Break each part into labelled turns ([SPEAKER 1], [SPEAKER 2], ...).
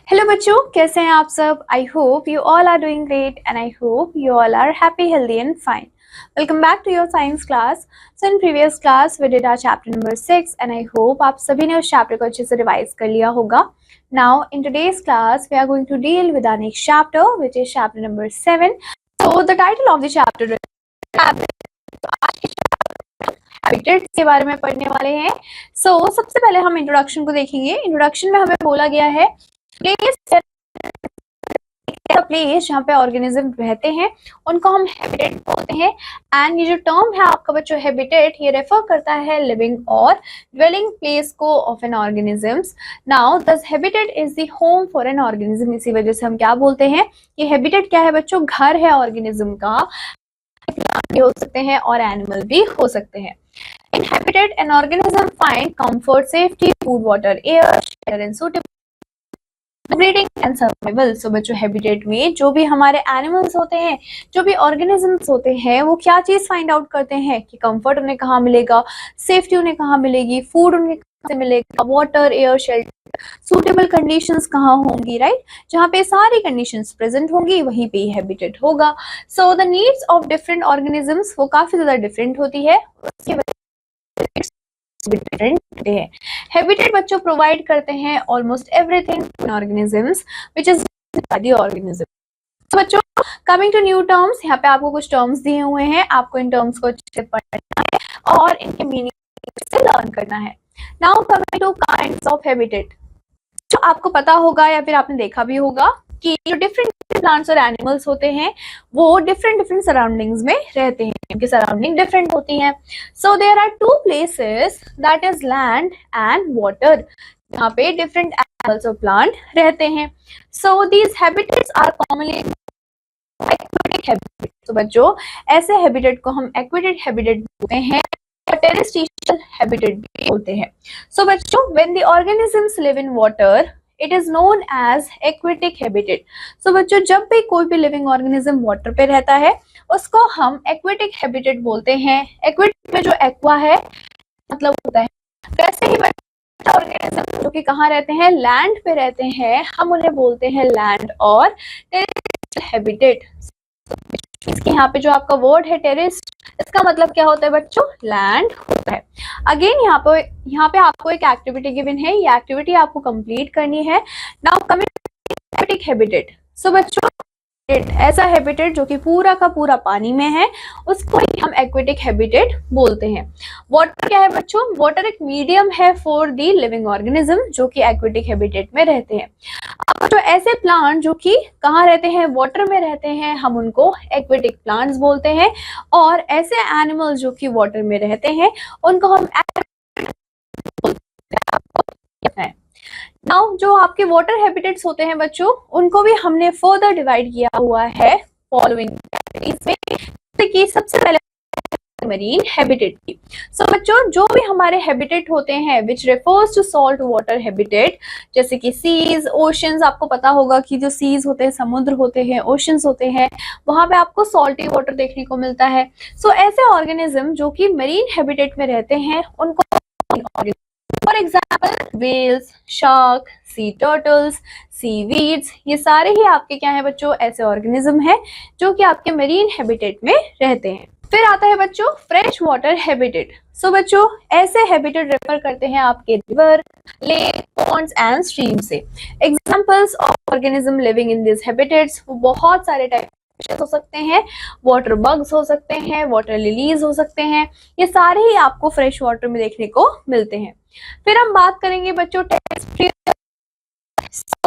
[SPEAKER 1] Hello बच्चों, कैसे हैं आप सब। I hope you all are doing great and I hope you all are happy, healthy and fine. Welcome back to your science class. So in previous class we did our chapter number 6 and I hope आप सभी ने उस chapter को अच्छे से revise कर लिया होगा. Now in today's class we are going to deal with our next chapter which is chapter number 7. So the title of the chapter habitats के बारे में पढ़ने वाले हैं. सो सबसे पहले हम इंट्रोडक्शन को देखेंगे. इंट्रोडक्शन में हमें बोला गया है प्लेस जहाँ पे ऑर्गेनिज्म रहते हैं उनको हम हैबिटेट बोलते हैं. एंड ये जो टर्म है आपका बच्चों हैबिटेट, ये रेफर करता है लिविंग और ड्वेलिंग प्लेस को ऑफ एन ऑर्गेनिजम्स. नाउ दस habitat is the home for an organism. इसी वजह से हम क्या बोलते हैं कि हैबिटेट क्या है बच्चों, घर है ऑर्गेनिज्म का. भी हो सकते हैं और एनिमल भी हो सकते हैं. In habitat, an organism find comfort, safety, food, water, air, shelter and suitable breeding and survival. So बच्चों हैबिटेट में जो भी हमारे एनिमल्स होते हैं, जो भी ऑर्गेनिजम्स होते हैं, वो क्या चीज फाइंड आउट करते हैं कि कंफर्ट उन्हें कहाँ मिलेगा, सेफ्टी उन्हें कहाँ मिलेगी, फूड उन्हें कहाँ से मिलेगा, water, air, shelter, suitable conditions कहाँ होंगी, राइट. जहाँ पे सारी कंडीशंस प्रेजेंट होंगी वहीं पे हैबिटेट होगा. So the needs of different organisms वो काफी ज्यादा डिफरेंट होती है. उसकी डिफरेंट है. हैबिटेट बच्चों प्रोवाइड करते हैं almost everything in organisms which is the organism. तो बच्चों कमिंग टू न्यू टर्म्स, यहाँ पे आपको कुछ टर्म्स दिए हुए हैं, आपको इन टर्म्स को अच्छे से पढ़ना है और इनके मीनिंग से लर्न करना है. Now coming two kinds of habitat. जो आपको पता होगा या फिर आपने देखा भी होगा कि जो डिफरेंट प्लांट्स और एनिमल्स होते हैं वो डिफरेंट सराउंडिंग्स में रहते हैं, उनकी सराउंडिंग डिफरेंट होती है. So there are two places that is land and water, जहाँ पे डिफरेंट एनिमल्स और प्लांट रहते हैं. So these habitats are commonly aquatic habitat. तो बच्चों ऐसे हैबिटेट को हम एक्वेटिक हैबिटेट बोलते हैं और टेरेस्ट्रियल हैबिटेट भी बोलते हैं. सो बच्चों when the organisms live in water it is known as aquatic habitat. So बच्चों जब भी कोई भी लिविंग ऑर्गेनिज्म वाटर पे रहता है उसको हम एक्वेटिक हैबिटेट बोलते हैं. एक्वेटिक में जो एक्वा है मतलब होता है, वैसे ही ऑर्गेनिज्म जो कि कहाँ रहते हैं, लैंड पे रहते हैं, हम उन्हें बोलते हैं लैंड और टेरेस्ट्रियल हैबिटेट. इसके यहाँ पे जो आपका वर्ड है टेरेस्ट, इसका मतलब क्या होता है बच्चों, लैंड होता है. अगेन यहाँ पे आपको एक एक्टिविटी गिवन है, ये एक्टिविटी आपको कंप्लीट करनी है. Now coming aquatic habitat. So बच्चों ऐसा हैबिटेट जो कि पूरा का पूरा पानी में है उसको हम एक्वेटिक हैबिटेट बोलते हैं. वाटर क्या है बच्चों, वाटर एक मीडियम है फॉर दी लिविंग ऑर्गेनिज्म जो कि एक्वेटिक हैबिटेट में रहते हैं. अब जो ऐसे प्लांट जो कि कहाँ रहते हैं, वाटर में रहते हैं, हम उनको एक्वेटिक प्लांट्स बोलते हैं. और ऐसे एनिमल्स जो कि वाटर में रहते हैं उनको हम नाउ जो आपके वाटर हैबिटेट्स होते हैं बच्चों उनको भी हमने फर्दर डिवाइड किया हुआ है फॉलोइंग कैटेगरीज में. सबसे पहले मरीन हैबिटेट की. सो बच्चों जो भी हमारे हैबिटेट होते हैं which refers to salt water habitat, जैसे कि सीज, ओशंस. आपको पता होगा कि जो सीज होते हैं, समुद्र होते हैं, ओशंस होते हैं, वहां पे आपको सॉल्टी वाटर देखने को मिलता है. सो ऐसे ऑर्गेनिज्म जो कि मरीन हैबिटेट में रहते हैं उनको for example whales, sharks, sea turtles, seaweeds, ये सारे ही आपके क्या है बच्चों, ऐसे ऑर्गेनिज्म है जो कि आपके मरीन हैबिटेट में रहते हैं. फिर आता है बच्चों फ्रेश वाटर हैबिटेट. सो बच्चों ऐसे हैबिटेट रेफर करते हैं आपके river, lake, ponds and stream से. Examples of organism living in this habitats वो बहुत सारे टाइप हो सकते हैं. वाटर बग्स हो सकते हैं, वाटर लिलीज हो सकते हैं, ये सारे ही आपको फ्रेश वाटर में देखने को मिलते हैं. फिर हम बात करेंगे बच्चों टेरेस्ट्रियल.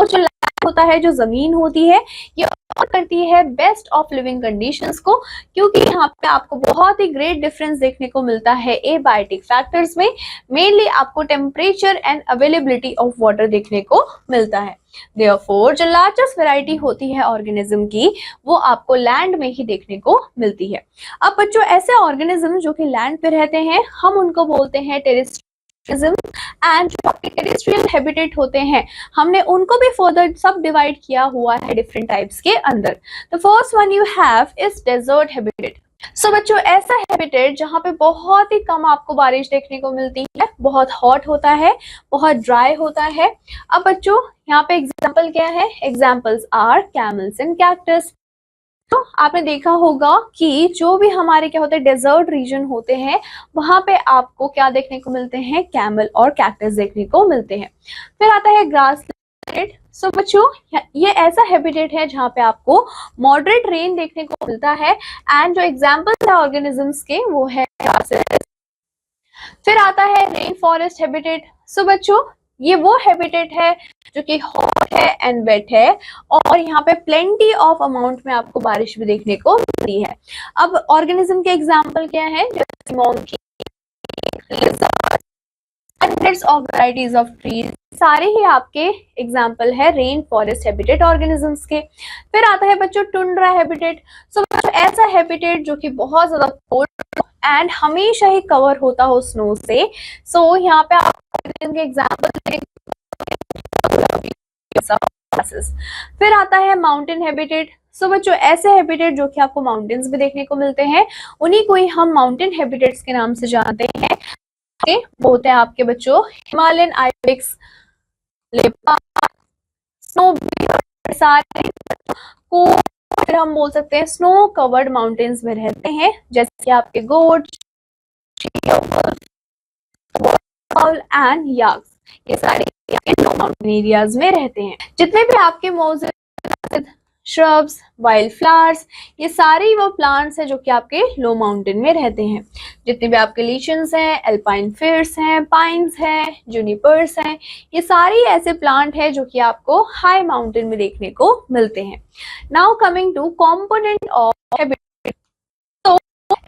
[SPEAKER 1] जो लैंड होता है, जो जमीन होती है, ये ऑफर करती है बेस्ट ऑफ लिविंग कंडीशंस को, क्योंकि यहाँ पे आपको बहुत ही ग्रेट डिफरेंस देखने को मिलता है एबायोटिक फैक्टर्स में. मेनली आपको temperature and availability of water देखने को मिलता है. देयरफॉर जो लार्जेस्ट वैरायटी होती है ऑर्गेनिज्म की वो आपको लैंड में ही देखने को मिलती है. अब बच्चों ऐसे ऑर्गेनिज्म जो कि लैंड पे रहते हैं हम उनको बोलते हैं टेरेस्ट्रियल एंड जो आपके टेरेस्ट्रियल हैबिटेट होते हैं हमने उनको भी फर्दर सब डिवाइड किया हुआ है डिफरेंट टाइप्स के अंदर. The first one you have is desert habitat. So बच्चों ऐसा हैबिटेट जहाँ पे बहुत ही कम आपको बारिश देखने को मिलती है, बहुत हॉट होता है, बहुत ड्राई होता है। अब बच्चों यहाँ पे एग्जाम्पल क्या है? Examples are camels and cactus. तो आपने देखा होगा कि जो भी हमारे क्या होते हैं डेजर्ट रीजन होते हैं, वहां पे आपको क्या देखने को मिलते हैं? कैमल और कैक्टस देखने को मिलते हैं। फिर आता है ग्रासलैंड। सो बच्चों ये ऐसा हैबिटेट है जहाँ पे आपको मॉडरेट रेन देखने को मिलता है, एंड जो एग्जाम्पल्स है ऑर्गेनिजम्स के वो है ग्रासेस। फिर आता है रेन फॉरेस्ट हैबिटेट। सो बच्चों ये वो हैबिटेट है जो कि हॉट है एंड वेट है, और यहाँ पे प्लेंटी ऑफ अमाउंट में आपको बारिश भी देखने को मिलती है। अब ऑर्गेनिज्म के एग्जाम्पल क्या है? जैसे monkey, hundreds of varieties of trees, सारे ही आपके एग्जाम्पल है रेन फॉरेस्ट हैबिटेट ऑर्गेनिजम्स के। फिर आता है बच्चों टुंड्रा हैबिटेट। सो ऐसा हैबिटेट जो कि बहुत ज्यादा कोल्ड एंड हमेशा ही कवर होता हो स्नो से। सो यहाँ पे आप के एग्जाम्पल। फिर आता है माउंटेन हैबिटेट। सो बच्चों ऐसे हैबिटेट जो कि आपको माउंटेन्स में देखने को मिलते हैं, उन्हीं को ही हम माउंटेन हैबिटेट्स के नाम से जानते हैं। वो होते हैं आपके बच्चों Himalayan ibex, leopard, snow bear, सारे को फिर हम बोल सकते हैं स्नो कवर्ड माउंटेन्स में रहते हैं, जैसे कि आपके गोट एंड याक्स, ये सारे लो माउंटेन एरियाज में रहते हैं। जितने भी आपके मौजूद श्रब्स, वाइल्ड फ्लावर्स, ये सारे वो प्लांट्स हैं जो कि आपके लो माउंटेन में रहते हैं। जितने भी आपके लीशंस हैं, एल्पाइन फिर्स हैं, पाइन्स हैं, जूनिपर्स हैं, ये सारी ऐसे प्लांट हैं जो कि आपको हाई माउंटेन में देखने को मिलते हैं। Now coming to component of habitat, तो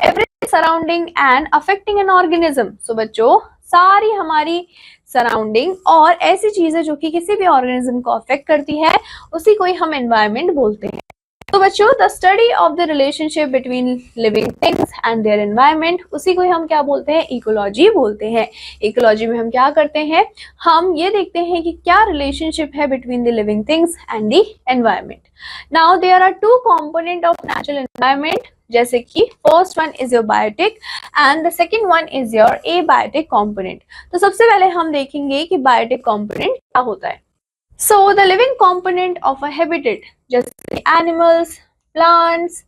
[SPEAKER 1] everything surrounding and affecting an organism. So बच्चों सारी हमारी सराउंडिंग और ऐसी चीजें जो कि किसी भी ऑर्गेनिज्म को अफेक्ट करती है, उसी को ही हम एनवायरनमेंट बोलते हैं। तो बच्चों the study of the relationship between living things and their environment, उसी को ही हम क्या बोलते हैं? इकोलॉजी बोलते हैं। इकोलॉजी में हम क्या करते हैं? हम ये देखते हैं कि क्या रिलेशनशिप है between the living things and the environment. Now there are two component of natural environment, जैसे कि first one is your biotic and the second one is your abiotic component. तो सबसे पहले हम देखेंगे कि बायोटिक कंपोनेंट क्या होता है। So the living component of a habitat, जैसे animals, plants,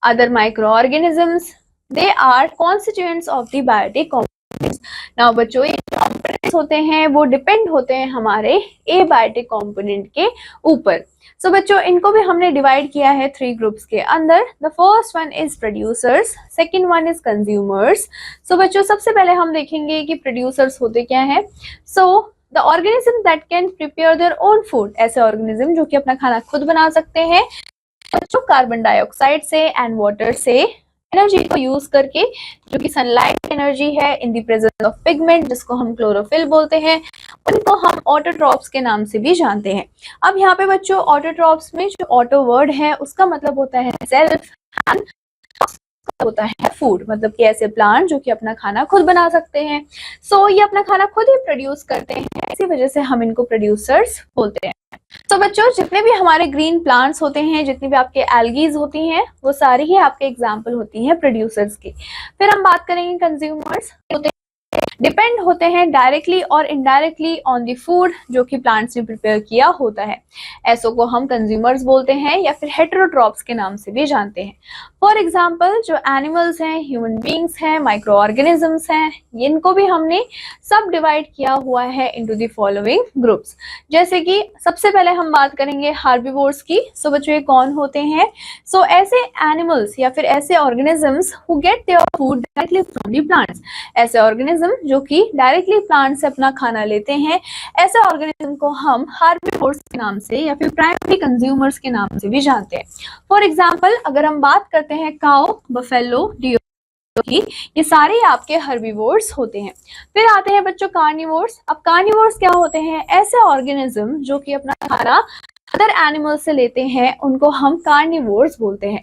[SPEAKER 1] other microorganisms, they are constituents of the biotic components. Now बच्चों ये components होते हैं वो डिपेंड होते हैं हमारे abiotic component के ऊपर। So बच्चों इनको भी हमने डिवाइड किया है 3 ग्रुप्स के अंदर। The first one is producers, second one is consumers. So बच्चों सबसे पहले हम देखेंगे कि producers होते क्या हैं। So The organism that can prepare their own food, ऐसे ऑर्गेनिज्म जो कि अपना खाना खुद बना सकते हैं, बच्चों कार्बन डाइऑक्साइड से एंड वाटर से एनर्जी को यूज करके, जो कि सनलाइट एनर्जी है in the presence of pigment, जिसको हम क्लोरोफिल बोलते हैं, उनको हम ऑटोट्रॉप्स के नाम से भी जानते हैं। अब यहाँ पे बच्चों ऑटोट्रॉप्स में जो ऑटो वर्ड है उसका मतलब होता है सेल्फ, एंड होता है फूड, मतलब कि ऐसे प्लांट जो कि अपना खाना खुद बना सकते हैं। सो ये अपना खाना खुद ही प्रोड्यूस करते हैं, इसी वजह से हम इनको प्रोड्यूसर्स बोलते हैं। तो बच्चों जितने भी हमारे ग्रीन प्लांट्स होते हैं, जितनी भी आपके एल्गीज होती हैं, वो सारी ही आपके एग्जाम्पल होती हैं प्रोड्यूसर्स की। फिर हम बात करेंगे कंज्यूमर्स, डिपेंड होते हैं डायरेक्टली और इनडायरेक्टली ऑन द फूड जो कि प्लांट्स ने प्रिपेयर किया होता है। ऐसो को हम कंज्यूमर्स बोलते हैं या फिर हेटेरोट्रॉप्स के नाम से भी जानते हैं। फॉर एग्जाम्पल जो एनिमल्स हैं, ह्यूमन बींग्स हैं, माइक्रो ऑर्गेनिजम्स हैं, इनको भी हमने सब डिवाइड किया हुआ है इनटू द फॉलोइंग ग्रुप्स। जैसे कि सबसे पहले हम बात करेंगे हार्बिवोर्स की। सो बच्चों ये कौन होते हैं? सो ऐसे एनिमल्स या फिर ऐसे organisms who get their food directly from the plants, ऐसे ऑर्गेनिज्म जो कि डायरेक्टली प्लांट से अपना खाना लेते हैं, ऐसे ऑर्गेनिज्म को हम हार्बिवोर्स के नाम से या फिर प्राइमरी कंज्यूमर्स के नाम से भी जानते हैं। फॉर एग्जांपल अगर हम बात करते हैं काउ, बफेलो, डियर की, ये सारे आपके हर्बिवोर्स होते हैं। फिर आते हैं बच्चों कार्निवोर्स। अब कार्निवोर्स क्या होते हैं? ऐसे ऑर्गेनिज्म जो कि अपना खाना अदर एनिमल से लेते हैं, उनको हम कार्निवोर्स बोलते हैं।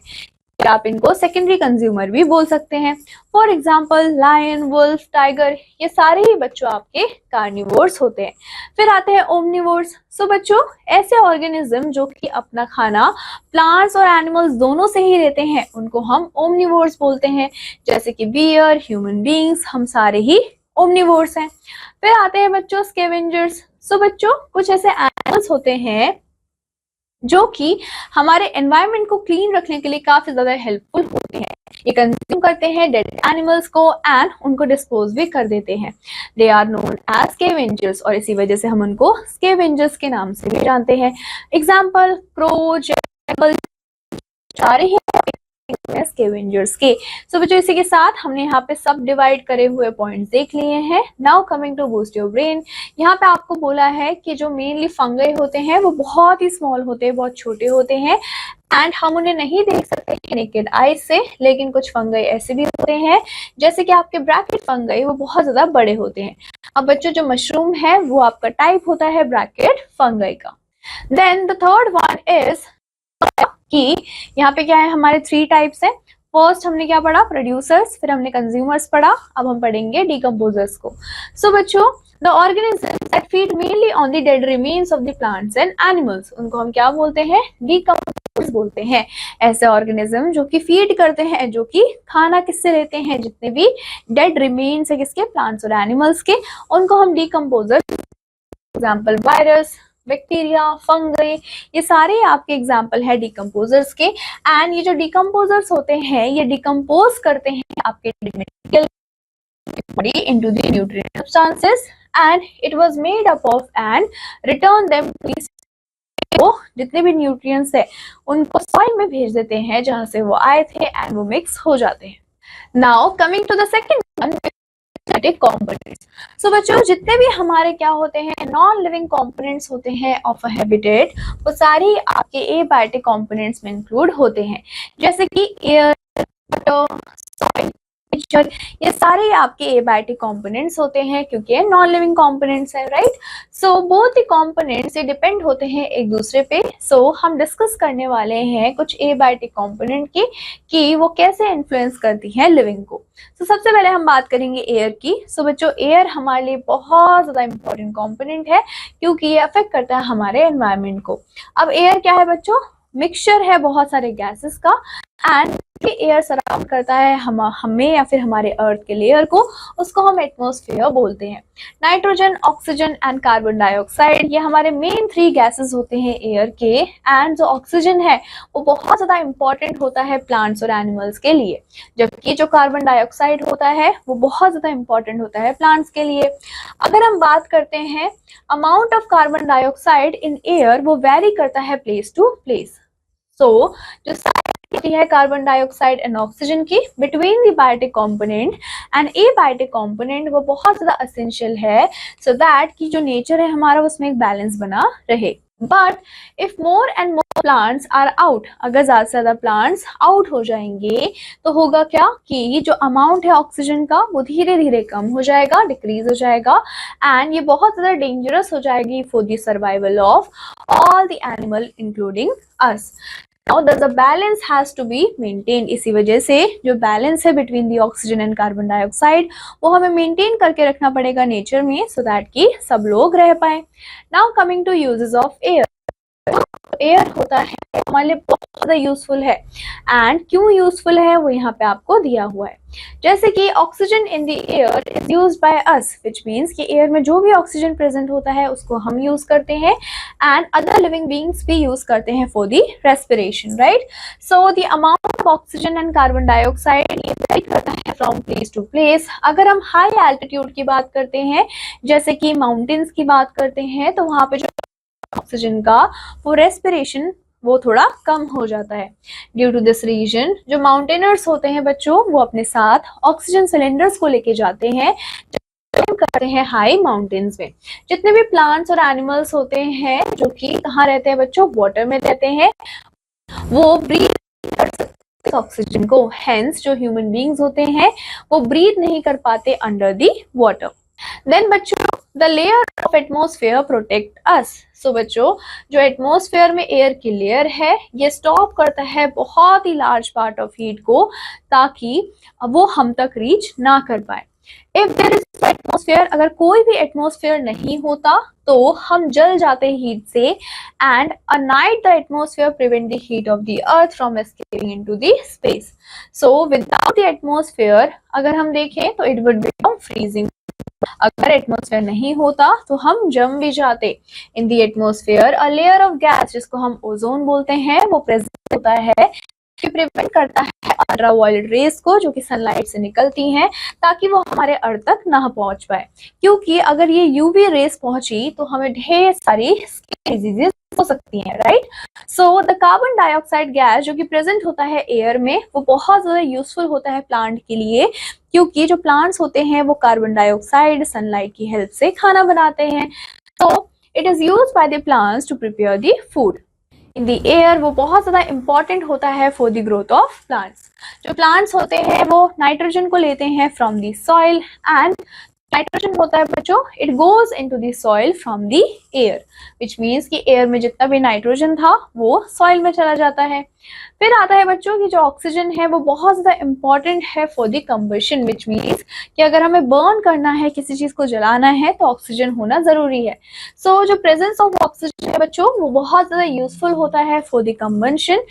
[SPEAKER 1] फिर आप इनको सेकेंडरी कंज्यूमर भी बोल सकते हैं। For example lion, wolf, tiger, ये सारे ही बच्चों आपके कार्निवोर्स होते हैं। फिर आते हैं ओमनिवोर्स। सो बच्चों, ऐसे ऑर्गेनिज्म जो कि अपना खाना प्लांट्स और एनिमल्स दोनों से ही लेते हैं, उनको हम ओमनिवोर्स बोलते हैं। जैसे कि बियर, ह्यूमन बींग्स, हम सारे ही ओमनिवोर्स हैं। फिर आते हैं बच्चों स्कैवेंजर्स। सो बच्चों, कुछ ऐसे एनिमल्स होते हैं जो कि हमारे एनवायरनमेंट को क्लीन रखने के लिए काफी ज्यादा हेल्पफुल होते हैं। ये कंज्यूम करते हैं डेड एनिमल्स को एंड उनको डिस्पोज भी कर देते हैं। They are known as scavengers, और इसी वजह से हम उनको स्कैवेंजर्स के नाम से भी जानते हैं। एग्जाम्पल क्रो, जैकल, सारे ही स्कैवेंजर्स के। सो बच्चों, इसी के साथ हमने यहाँ पे सब डिवाइड करे हुए पॉइंट्स देख लिए हैं। Now coming to boost your brain, यहाँ पे आपको बोला है कि जो मेनली फंगई होते हैं वो बहुत ही स्मॉल होते हैं, बहुत छोटे होते हैं एंड हम उन्हें नहीं देख सकते नेकेड आई से, लेकिन कुछ फंगई ऐसे भी होते हैं जैसे कि आपके ब्रैकेट फंगई, वो बहुत ज्यादा बड़े होते हैं। अब बच्चों, जो मशरूम है वो आपका टाइप होता है ब्रैकेट फंगई का। Then the third one is कि यहाँ पे क्या है, हमारे 3 टाइप्स हैं। फर्स्ट हमने क्या पढ़ा, प्रोड्यूसर्स, फिर हमने कंज्यूमर्स पढ़ा, अब हम पढ़ेंगे डिकम्पोजर्स को। सो बच्चों, the organisms that feed mainly on the dead remains of the plants and animals, उनको हम क्या बोलते हैं, डिकम्पोजर्स बोलते हैं। ऐसे ऑर्गेनिज्म जो कि फीड करते हैं, जो कि खाना किससे लेते हैं, जितने भी डेड रिमेन्स है किसके, प्लांट्स और एनिमल्स के, उनको हम decomposers. Example virus, bacteria, fungi, ये सारे आपके एग्जाम्पल है डिकम्पोजर्स के। एंड ये जो डिकम्पोजर्स होते हैं ये डिकम्पोज करते हैं आपके body into the nutrient substances and it was made up of and return them to, वो जितने भी न्यूट्रिएंट्स है उनको सॉइल में भेज देते हैं जहां से वो आए थे एंड वो मिक्स हो जाते हैं। Now coming to the second one, components. So बच्चों, जितने भी हमारे क्या होते हैं, नॉन लिविंग कंपोनेंट्स होते हैं ऑफ अ हैबिटेट, वो सारी आपके एबायोटिक कंपोनेंट्स में इंक्लूड होते हैं। जैसे कि एयर, वाटर, सॉइल, नेचर, ये सारे आपके एबायोटिक कंपोनेंट्स होते हैं क्योंकि ये नॉन लिविंग कंपोनेंट्स है, right. So both the components ये डिपेंड होते हैं एक दूसरे पे। सो हम डिस्कस करने वाले हैं कुछ एबायोटिक कंपोनेंट की कि वो कैसे इन्फ्लुएंस करती हैं लिविंग को। तो सबसे पहले हम बात करेंगे एयर की। सो बच्चों, एयर हमारे लिए बहुत ज्यादा इंपॉर्टेंट कंपोनेंट है क्योंकि ये अफेक्ट करता है हमारे एनवायरनमेंट को। अब एयर क्या है बच्चों, मिक्सचर है बहुत सारे गैसेस का एंड एयर सराउंड करता है हमें या फिर हमारे अर्थ के लेयर को, उसको हम एटमॉस्फेयर बोलते हैं। Nitrogen, oxygen and carbon dioxide, ये हमारे मेन 3 गैसेस होते हैं एयर के। एंड जो ऑक्सीजन है वो बहुत ज्यादा इंपॉर्टेंट होता है प्लांट्स और एनिमल्स के लिए, जबकि जो कार्बन डाइऑक्साइड होता है वो बहुत ज्यादा इंपॉर्टेंट होता है प्लांट्स के लिए। अगर हम बात करते हैं amount of carbon dioxide in air, वो वेरी करता है प्लेस टू प्लेस। सो जो है कार्बन डाइऑक्साइड एंड ऑक्सीजन की between the biotic component and abiotic component, वो बहुत ज्यादा एसेंशियल है सो दैट कि जो नेचर है हमारा उसमें एक बैलेंस बना रहे। But if more and more plants are out, अगर ज्यादा से ज्यादा प्लांट्स आउट हो जाएंगे तो होगा क्या कि जो अमाउंट है ऑक्सीजन का वो धीरे धीरे कम हो जाएगा, डिक्रीज हो जाएगा एंड ये बहुत ज्यादा डेंजरस हो जाएगी for the survival of all the animal including us. Now the balance has to be maintained। इसी वजह से जो बैलेंस है between the oxygen and carbon dioxide वो हमें मेंटेन करके रखना पड़ेगा नेचर में सो दैट कि सब लोग रह पाए। Now coming to uses of air. Air होता है हमारे लिए बहुत ज्यादा यूजफुल है एंड क्यों यूजफुल है वो यहाँ पे आपको दिया हुआ है। जैसे कि oxygen in the air is used by us, which means कि एयर में जो भी ऑक्सीजन प्रेजेंट होता है उसको हम यूज करते हैं एंड अदर लिविंग बीइंग्स भी यूज करते हैं for the respiration, right. So the amount of oxygen and carbon dioxide ये वेरी करता है फ्रॉम प्लेस टू प्लेस। अगर हम हाई एल्टीट्यूड की बात करते हैं, जैसे कि माउंटेन्स की बात करते हैं, तो वहां पे जो ऑक्सीजन का वो रेस्पिरेशन वो थोड़ा कम हो जाता है। ड्यू टू दिस रीजन जो माउंटेनर्स होते हैं बच्चों, वो अपने साथ ऑक्सीजन सिलेंडर्स को लेके जाते हैं करते हैं हाई माउंटेन्स में। जितने भी प्लांट्स और एनिमल्स होते हैं जो कि कहाँ रहते हैं बच्चों, वाटर में रहते हैं, वो ब्रीथ कर सकते ऑक्सीजन को। हेंस जो ह्यूमन बींग्स होते हैं वो ब्रीथ नहीं कर पाते अंडर दी वाटर। देन बच्चों the layer of atmosphere protect us. So बच्चों जो एटमोसफेयर में एयर की लेयर है ये स्टॉप करता है बहुत ही लार्ज पार्ट ऑफ हीट को, ताकि वो हम तक रीच ना कर पाए। इफ देयर इज एटमोसफेयर, अगर कोई भी एटमोसफेयर नहीं होता तो हम जल जाते हीट से, and a night the atmosphere prevent the heat of the earth from escaping into the space. So without the atmosphere अगर हम देखें तो इट वुड बिकम फ्रीजिंग। अगर एटमॉस्फेयर नहीं होता तो हम जम भी जाते। In the atmosphere a layer of gas जिसको हम ओजोन बोलते हैं वो प्रेजेंट होता है, कि प्रिवेंट करता है अल्ट्रा वायलेट रेज को जो कि सनलाइट से निकलती हैं, ताकि वो हमारे अर्थ तक ना पहुंच पाए। क्योंकि अगर ये यूवी रेज पहुंची तो हमें ढेर सारी स्किन डिजीजेस हो सकती हैं, right. So the carbon dioxide gas जो कि प्रेजेंट होता है एयर में वो बहुत ज्यादा यूजफुल होता है प्लांट के लिए, क्योंकि जो प्लांट्स होते हैं वो कार्बन डाइऑक्साइड सनलाइट की हेल्प से खाना बनाते हैं। तो it is used by the plants to prepare the food in the air. वो बहुत ज्यादा इंपॉर्टेंट होता है for the growth of plants. जो प्लांट्स होते हैं वो नाइट्रोजन को लेते हैं from the soil, and nitrogen होता है बच्चों it goes into the soil from the air, which means कि एयर में जितना भी नाइट्रोजन था वो सॉइल में चला जाता है। फिर आता है बच्चों कि जो ऑक्सीजन है वो बहुत ज्यादा इंपॉर्टेंट है for the combustion, which means कि अगर हमें बर्न करना है, किसी चीज को जलाना है तो ऑक्सीजन होना जरूरी है। सो जो प्रेजेंस ऑफ ऑक्सीजन है बच्चों वो बहुत ज्यादा यूजफुल होता है for the combustion.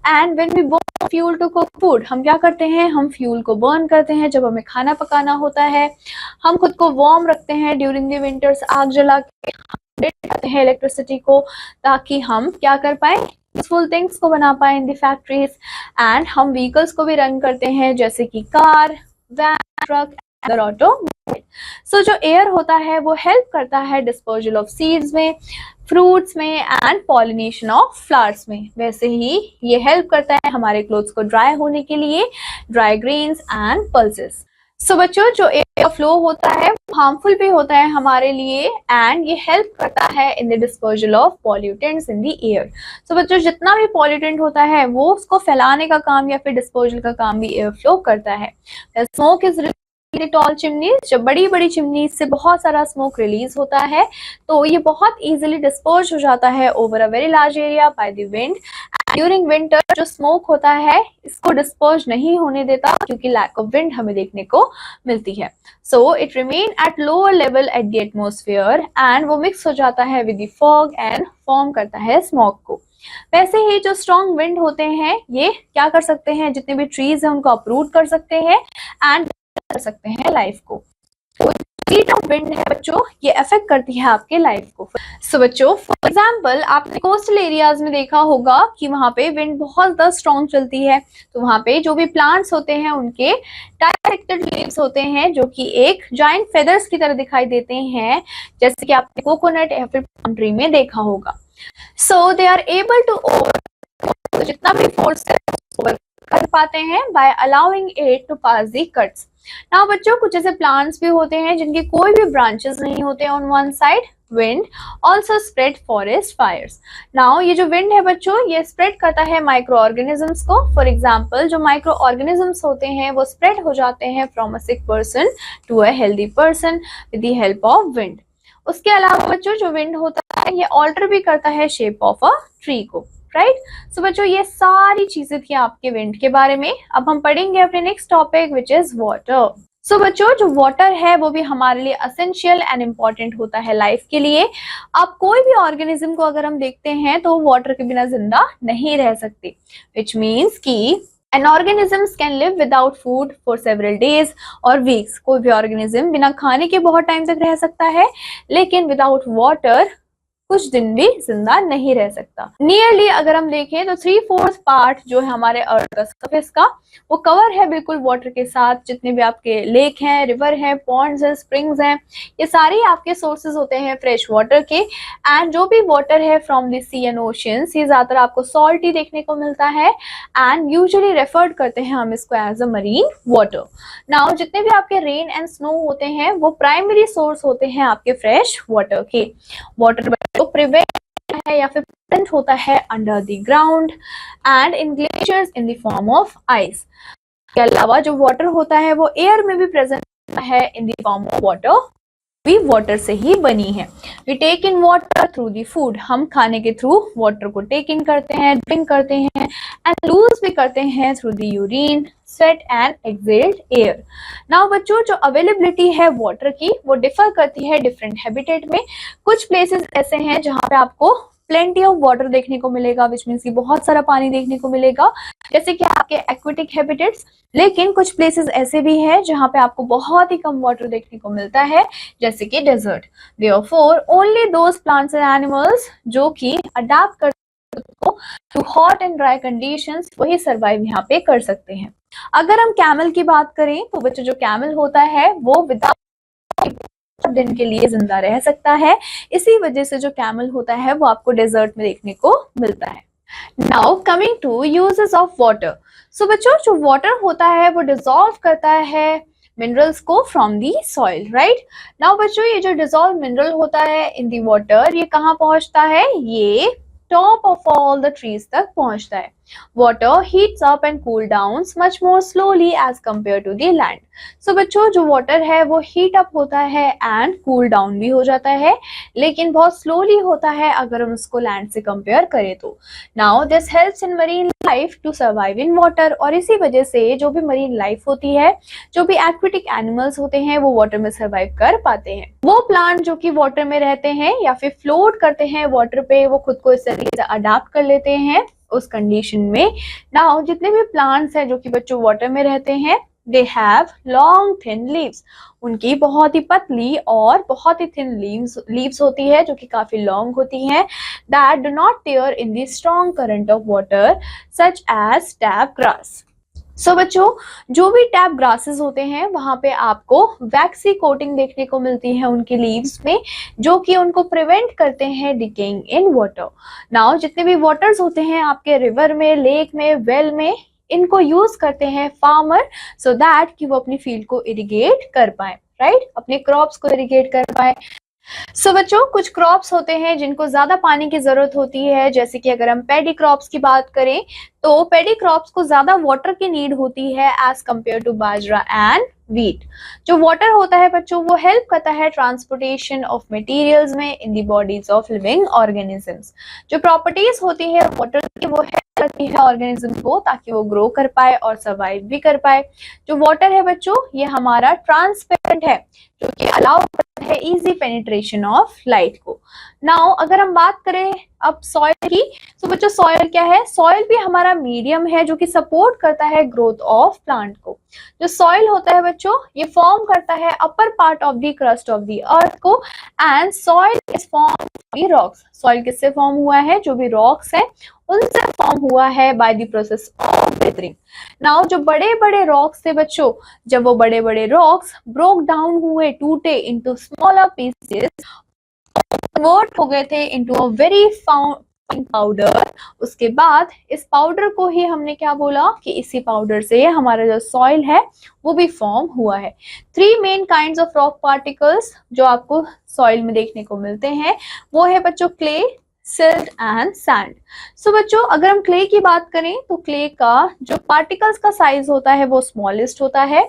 [SPEAKER 1] And when we burn fuel to cook food, हम क्या करते हैं, हम फ्यूल को बर्न करते हैं जब हमें खाना पकाना होता है। हम खुद को वार्म रखते हैं ड्यूरिंग द विंटर्स, आग जला के हैं इलेक्ट्रिसिटी को, ताकि हम क्या कर पाए, यूजफुल थिंग्स को बना पाए इन द फैक्ट्रीज। एंड हम व्हीकल्स को भी रन करते हैं जैसे कि car, van, truck, other automobile. So जो एयर होता है वो हेल्प करता है डिस्पोजल ऑफ सीड्स में, फ्रूट्स में, एंड पॉलिनेशन ऑफ फ्लावर्स में। वैसे ही ये हेल्प करता है हमारे क्लोथ्स को ड्राई होने के लिए, ड्राई ग्रेन्स एंड पल्सेस। सो बच्चों जो एयर फ्लो होता है वो हार्मफुल भी होता है हमारे लिए, एंड ये हेल्प करता है in the disposal of pollutants in the air. So बच्चों जितना भी पॉल्यूटेंट होता है वो उसको फैलाने का काम या फिर डिस्पोजल का काम भी एयर फ्लो करता है। स्मोक इज टॉल चिमनीज, जब बड़ी बड़ी चिमनीज से बहुत सारा स्मोक रिलीज होता है तो ये बहुत इजीली डिस्पोज हो जाता है over a very large area by the wind. During winter जो स्मोक होता है इसको डिस्पोज नहीं होने देता, क्योंकि लैक ऑफ विंड हमें देखने को मिलती है। So it remain at lower level at the atmosphere, and वो मिक्स हो जाता है with the fog and form करता है स्मोक को। वैसे ही जो स्ट्रॉन्ग विंड होते हैं ये क्या कर सकते हैं, जितने भी ट्रीज हैं उनको अपरूट कर सकते हैं एंड कर सकते हैं लाइफ को। स्पीड ऑफ विंड है बच्चों ये अफेक्ट करती है आपके लाइफ को। सो बच्चों फॉर एग्जांपल आपने कोस्टल एरियाज में देखा होगा कि वहां पे विंड बहुत ज्यादा स्ट्रॉन्ग चलती है, तो वहां पे जो भी प्लांट्स होते हैं उनके डायरेक्टेड लीव्स होते हैं जो कि एक जायंट फेदर्स की तरह दिखाई देते हैं, जैसे कि आपने कोकोनट या फिर पाम ट्री में देखा होगा। So they are able to over, जितना भी फोर्स कर पाते हैं by allowing it to pass the cuts. Now बच्चों कुछ ऐसे प्लांट्स भी होते हैं जिनके कोई भी ब्रांचेस नहीं होते on one side. Wind also spread forest fires. Now ये जो विंड है बच्चों ये स्प्रेड करता है माइक्रो ऑर्गेनिजम्स को। फॉर एग्जाम्पल जो माइक्रो ऑर्गेनिजम्स होते हैं वो स्प्रेड हो जाते हैं from a sick person to a healthy person with the help of wind. उसके अलावा बच्चों जो विंड होता है ये ऑल्टर भी करता है शेप ऑफ अ ट्री को, राइट। सो बच्चों ये सारी चीजें थी आपके विंड के बारे में। अब हम पढ़ेंगे अपने next topic which is water. So बच्चों जो वाटर है वो भी हमारे लिए असेंशियल एंड इम्पॉर्टेंट होता है लाइफ के लिए। अब कोई भी ऑर्गेनिज्म को अगर हम देखते हैं तो वाटर के बिना जिंदा नहीं रह सकते, विच मीन्स कि an organisms can live without food for several days or weeks। कोई भी ऑर्गेनिज्म बिना खाने के बहुत टाइम तक रह सकता है, लेकिन विदाउट वाटर कुछ दिन भी जिंदा नहीं रह सकता। नियरली अगर हम देखें तो 3/4 पार्ट जो है हमारे अर्थ का सरफेस का वो कवर है बिल्कुल वाटर के साथ। जितने भी आपके लेक हैं, रिवर हैं, पॉन्ड्स हैं, स्प्रिंग्स हैं, ये सारे आपके सोर्सेज होते हैं फ्रेश वाटर के। एंड जो भी वाटर है from the sea and oceans ये ज्यादातर आपको सॉल्टी देखने को मिलता है, एंड यूजुअली रेफर्ड करते हैं हम इसको as a marine water. Now जितने भी आपके रेन एंड स्नो होते हैं वो प्राइमरी सोर्स होते हैं आपके फ्रेश वाटर के। वाटर प्रिवेंट है या फिर प्रेजेंट होता है under the ground and in glaciers in the form of ice. के अलावा जो वाटर होता है वो एयर में भी प्रेजेंट है in the form of water भी वाटर से ही बनी है। We take in water through the food, हम खाने के थ्रू वाटर को टेक इन करते हैं, ड्रिंक करते हैं, एंड लूज भी करते हैं through the urine, sweat and excelled air. Now बच्चों, जो अवेलेबिलिटी है वाटर की वो डिफर करती है डिफरेंट हैबिटेट में। कुछ प्लेसेस ऐसे हैं जहाँ पे आपको प्लेंटी ऑफ वाटर देखने को मिलेगा, विच मीन्स कि बहुत सारा पानी देखने को मिलेगा, जैसे कि आपके एक्वेटिक हैबिटेट्स। लेकिन कुछ प्लेसेस ऐसे भी हैं जहाँ पे आपको बहुत ही कम वाटर देखने को मिलता है, जैसे कि desert. Therefore only those plants and animals जो कि अडैप्ट कर to hot and dry conditions, वही सरवाइव यहाँ पे कर सकते हैं। अगर हम कैमल की बात करें तो बच्चों, जो कैमल होता है वो विदाउट दिन के लिए जिंदा रह सकता है। इसी वजह से जो कैमल होता है वो आपको डेजर्ट में देखने को मिलता है। Now coming to uses of water. So बच्चों, जो वाटर होता है वो डिसॉल्व करता है मिनरल्स को from the soil, right. Now बच्चों, ये जो डिसॉल्व मिनरल होता है इन दी वाटर, ये कहाँ पहुंचता है? ये top of all the trees तक पहुंचता है। Water heats up and cool down much more slowly as compare to the land. So बच्चों, जो वाटर है वो हीट अप होता है एंड कूल डाउन भी हो जाता है, लेकिन बहुत स्लोली होता है अगर हम उसको लैंड से कंपेयर करें तो। Now this helps in marine life to survive in water, और इसी वजह से जो भी मरीन लाइफ होती है, जो भी एक्वेटिक एनिमल्स होते हैं, वो वाटर में सर्वाइव कर पाते हैं। वो प्लांट जो कि वाटर में रहते हैं या फिर फ्लोट करते हैं वाटर पे, वो खुद को इस तरीके से अडाप्ट कर लेते हैं उस कंडीशन में। नाउ जितने भी प्लांट्स हैं जो कि बच्चों वाटर में रहते हैं, they have long thin leaves, उनकी बहुत ही पतली और बहुत ही थिन लीव्स होती है जो कि काफी लॉन्ग होती हैं, that do not tear in the strong current of water such as tape grass. So बच्चों, जो भी टैप ग्रासेस होते हैं वहां पे आपको वैक्सी कोटिंग देखने को मिलती है उनकी लीव्स में, जो कि उनको प्रिवेंट करते हैं डिकेइंग इन वाटर। नाउ जितने भी वाटर्स होते हैं आपके रिवर में, लेक में, वेल में, इनको यूज करते हैं फार्मर सो दैट कि वो अपनी फील्ड को इरिगेट कर पाए, राइट, अपने क्रॉप्स को इरिगेट कर पाए। सो बच्चों, कुछ क्रॉप्स होते हैं जिनको ज्यादा पानी की जरूरत होती है, जैसे कि अगर हम पैडी क्रॉप्स की बात करें तो पैडी क्रॉप्स को ज्यादा वाटर की नीड होती है as compare to bajra and wheat. जो वाटर होता है बच्चों, वो हेल्प करता है ट्रांसपोर्टेशन ऑफ मटेरियल्स में इन दी बॉडीज ऑफ लिविंग ऑर्गेनिजम्स। जो प्रॉपर्टीज होती है वाटर की, वो हेल्प करती है ऑर्गेनिज्म को ताकि वो ग्रो कर पाए और सर्वाइव भी कर पाए। जो वाटर है बच्चों, ये हमारा ट्रांसपेरेंट है, जो कि अलाउ करता है इजी पेनिट्रेशन ऑफ लाइट को। नाउ अगर हम बात करें अब सॉइल की, तो बच्चों सॉइल क्या है? सॉइल भी हमारा मीडियम है जो कि सपोर्ट करता है ग्रोथ ऑफ प्लांट को। जो सॉइल होता है बच्चों, ये फॉर्म करता है upper part of the crust of the earth को, and soil is form by rocks. Soil किससे फॉर्म हुआ है? जो भी रॉक्स है उनसे फॉर्म हुआ है by the process of weathering. Now जो बड़े बड़े रॉक्स थे बच्चों, जब वो बड़े बड़े रॉक्स ब्रोक डाउन हुए, टूटे इनटू स्मॉलर पीसेस, कन्वर्ट हो गए थे into a very fine powder. उसके बाद इस पाउडर को ही हमने क्या बोला कि इसी पाउडर से हमारा जो सॉइल है वो भी फॉर्म हुआ है। 3 main kinds of rock particles जो आपको सॉइल में देखने को मिलते हैं, वो है बच्चों क्ले, सिल्ट एंड सैंड। सो बच्चों, अगर हम क्ले की बात करें तो क्ले का जो पार्टिकल्स का साइज होता है वो स्मॉलेस्ट होता है,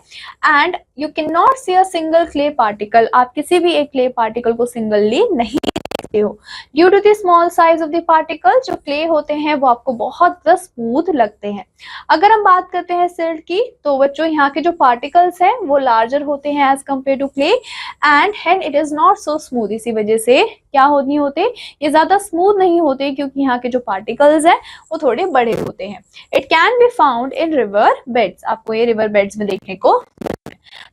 [SPEAKER 1] and you can not see a single clay particle. आप किसी भी एक क्ले पार्टिकल को सिंगलली नहीं देखते हो, due to the small size of the particle. जो क्ले होते हैं वो आपको बहुत स्मूथ लगते हैं। अगर हम बात करते हैं सिल्ट की, तो बच्चों यहाँ के जो पार्टिकल्स हैं वो लार्जर होते हैं as compare to clay, and hand it is not so smooth. इसी वजह से क्या नहीं होते, ये ज्यादा स्मूथ नहीं होते, क्योंकि यहाँ के जो पार्टिकल्स हैं वो थोड़े बड़े होते हैं। It can be found in river beds, आपको ये रिवर बेड्स में देखने को।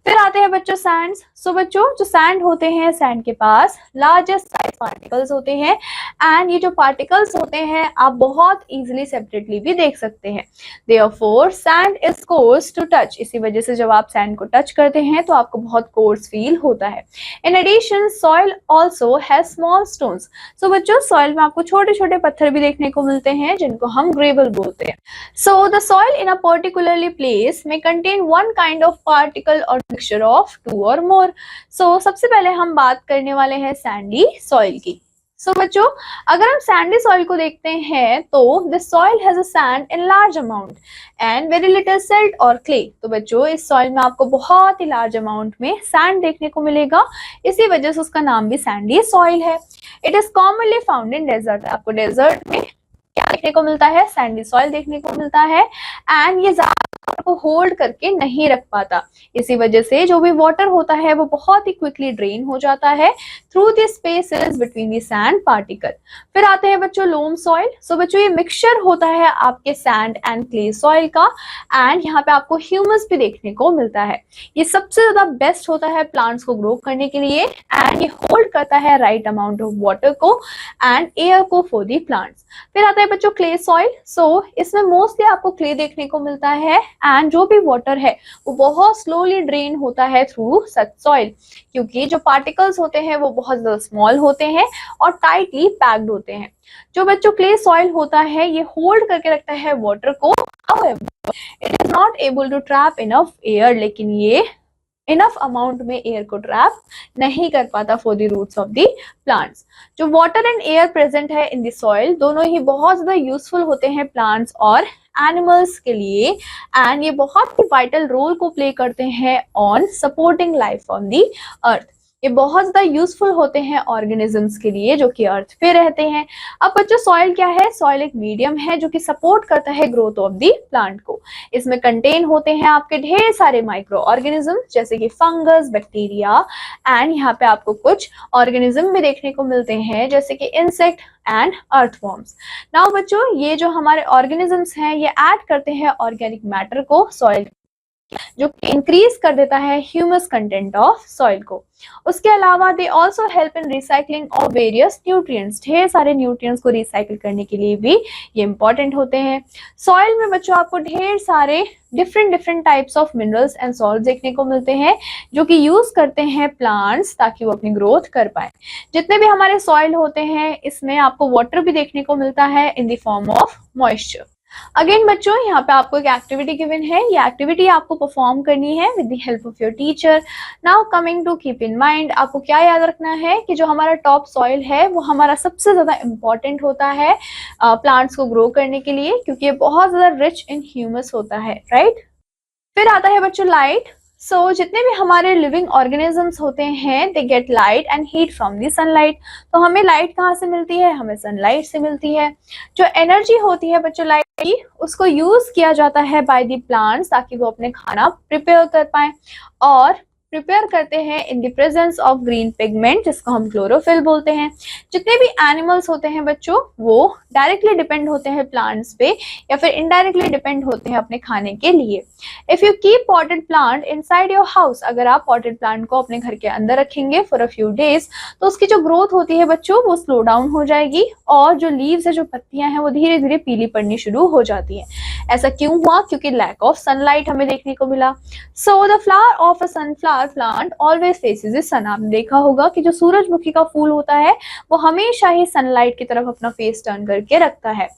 [SPEAKER 1] फिर आते हैं बच्चों सैंड्स। सो बच्चों, जो सैंड होते हैं, सैंड के पास लार्जेस्ट साइज पार्टिकल्स होते हैं, एंड ये जो पार्टिकल्स होते हैं आप बहुत इजीली सेपरेटली भी देख सकते हैं। Therefore sand is coarse to touch, इसी वजह से जब आप सैंड को टच करते हैं तो आपको बहुत कोर्स फील होता है। In addition soil also has small stones. So बच्चों, सॉइल में आपको छोटे छोटे पत्थर भी देखने को मिलते हैं जिनको हम ग्रेवल बोलते हैं। So the soil in a particularly place में contain one kind of particle और mixture of 2 or more। So सबसे पहले हम बात करने वाले हैं सैंडी सॉइल की। सो बच्चों, अगर हम सैंडी सॉइल को देखते हैं तो this soil has a sand in large amount and very little silt और क्ले। तो बच्चों, इस सॉइल में आपको बहुत ही लार्ज अमाउंट में सैंड देखने को मिलेगा, इसी वजह से उसका नाम भी सैंडी सॉइल है। It is commonly found in desert. आपको डेजर्ट में क्या देखने को मिलता है? सैंडी सॉइल देखने को मिलता है। एंड ये वाटर को होल्ड करके नहीं रख पाता, इसी वजह से जो भी वाटर होता है वो बहुत ही क्विकली ड्रेन हो जाता है through the spaces between the sand particle. फिर आते हैं बच्चों लोम सॉइल। सो बच्चों, ये मिक्सचर होता है आपके सैंड एंड क्ले सॉइल का, एंड यहाँ पे आपको ह्यूमस भी देखने को मिलता है। ये सबसे ज्यादा बेस्ट होता है प्लांट्स को ग्रो करने के लिए, एंड ये होल्ड करता है राइट अमाउंट ऑफ वाटर को एंड एयर को फॉर दी प्लांट्स। फिर आता है बच्चों क्ले सॉइल। सो इसमें मोस्टली आपको क्ले देखने को मिलता है, एंड जो भी वाटर है वो बहुत स्लोली ड्रेन होता है थ्रू सच सॉइल, क्योंकि जो पार्टिकल्स होते हैं वो बहुत ज्यादा स्मॉल होते हैं और टाइटली पैक्ड होते हैं। जो बच्चों क्ले सॉइल होता है ये होल्ड करके रखता है वाटर को, it is not able to trap enough air, लेकिन ये इनफ अमाउंट में एयर को ट्रैप नहीं कर पाता for the roots of the plants. जो वाटर एंड एयर प्रेजेंट है इन द सॉइल, दोनों ही बहुत ज्यादा यूजफुल होते हैं प्लांट्स और एनिमल्स के लिए, एंड ये बहुत ही वाइटल रोल को प्ले करते हैं on supporting life on the earth. ये बहुत ज्यादा यूजफुल होते हैं ऑर्गेनिजम्स के लिए जो कि अर्थ पे रहते हैं। अब बच्चों, सॉइल क्या है? सॉइल एक मीडियम है जो कि सपोर्ट करता है ग्रोथ ऑफ द प्लांट को। इसमें कंटेन होते हैं आपके ढेर सारे माइक्रो ऑर्गेनिज्म, जैसे कि फंगस, बैक्टीरिया, एंड यहाँ पे आपको कुछ ऑर्गेनिज्म भी देखने को मिलते हैं जैसे कि इंसेक्ट एंड अर्थवॉर्म्स। नाउ बच्चों, ये जो हमारे ऑर्गेनिजम्स हैं ये ऐड करते हैं ऑर्गेनिक मैटर को सॉइल, जो इंक्रीज कर देता है ह्यूमस कंटेंट ऑफ सॉइल को। उसके अलावा they also help in recycling of various nutrients. ढेर सारे न्यूट्रिएंट्स को रिसाइकिल करने के लिए भी ये इंपॉर्टेंट होते हैं। सॉइल में बच्चों आपको ढेर सारे different types of minerals and salt देखने को मिलते हैं जो कि यूज करते हैं प्लांट्स ताकि वो अपनी ग्रोथ कर पाए। जितने भी हमारे सॉइल होते हैं इसमें आपको वाटर भी देखने को मिलता है in the form of moisture. Again बच्चों, यहाँ पे आपको एक एक्टिविटी गिवन है, ये एक्टिविटी आपको परफॉर्म करनी है with the help of your teacher. Now coming to keep in mind, आपको क्या याद रखना है कि जो हमारा टॉप सॉइल है वो हमारा सबसे ज्यादा इंपॉर्टेंट होता है प्लांट्स को ग्रो करने के लिए, क्योंकि ये बहुत ज्यादा रिच इन ह्यूमस होता है, राइट। फिर आता है बच्चों लाइट। सो जितने भी हमारे लिविंग ऑर्गेनिजम्स होते हैं they get light and heat from the sunlight. तो हमें लाइट कहाँ से मिलती है? हमें सनलाइट से मिलती है। जो एनर्जी होती है बच्चों लाइट की, उसको यूज किया जाता है बाय दी प्लांट्स ताकि वो अपने खाना प्रिपेयर कर पाए, और प्रिपेयर करते हैं in the presence of green pigment जिसको हम क्लोरोफिल बोलते हैं। जितने भी एनिमल्स होते हैं बच्चों वो डायरेक्टली डिपेंड होते हैं प्लांट्स पे या फिर इनडायरेक्टली डिपेंड होते हैं अपने खाने के लिए। If you keep potted plant inside your house, अगर आप पॉटेड प्लांट को अपने घर के अंदर रखेंगे फॉर अ फ्यू डेज, तो उसकी जो ग्रोथ होती है बच्चों वो स्लो डाउन हो जाएगी और जो लीव्स है, जो पत्तियां हैं, वो धीरे धीरे पीली पड़नी शुरू हो जाती है। ऐसा क्यों हुआ? क्योंकि लैक ऑफ सनलाइट हमें देखने को मिला। So the flower of a sunflower plant always faces the sun. आपने देखा होगा कि जो सूरजमुखी का फूल होता है वो हमेशा ही सनलाइट की तरफ अपना फेस टर्न करके रखता है।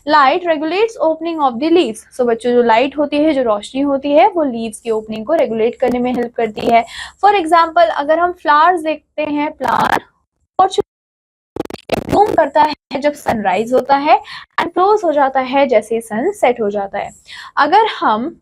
[SPEAKER 1] Light regulates opening of the leaves. So बच्चों, जो लाइट होती है, जो रोशनी होती है, वो लीव्स की ओपनिंग को रेगुलेट करने में हेल्प करती है। फॉर एग्जाम्पल, अगर हम फ्लावर्स देखते हैं, प्लांट ब्लूम करता है जब सनराइज होता है एंड क्लोज हो जाता है जैसे सन सेट हो जाता है। अगर हम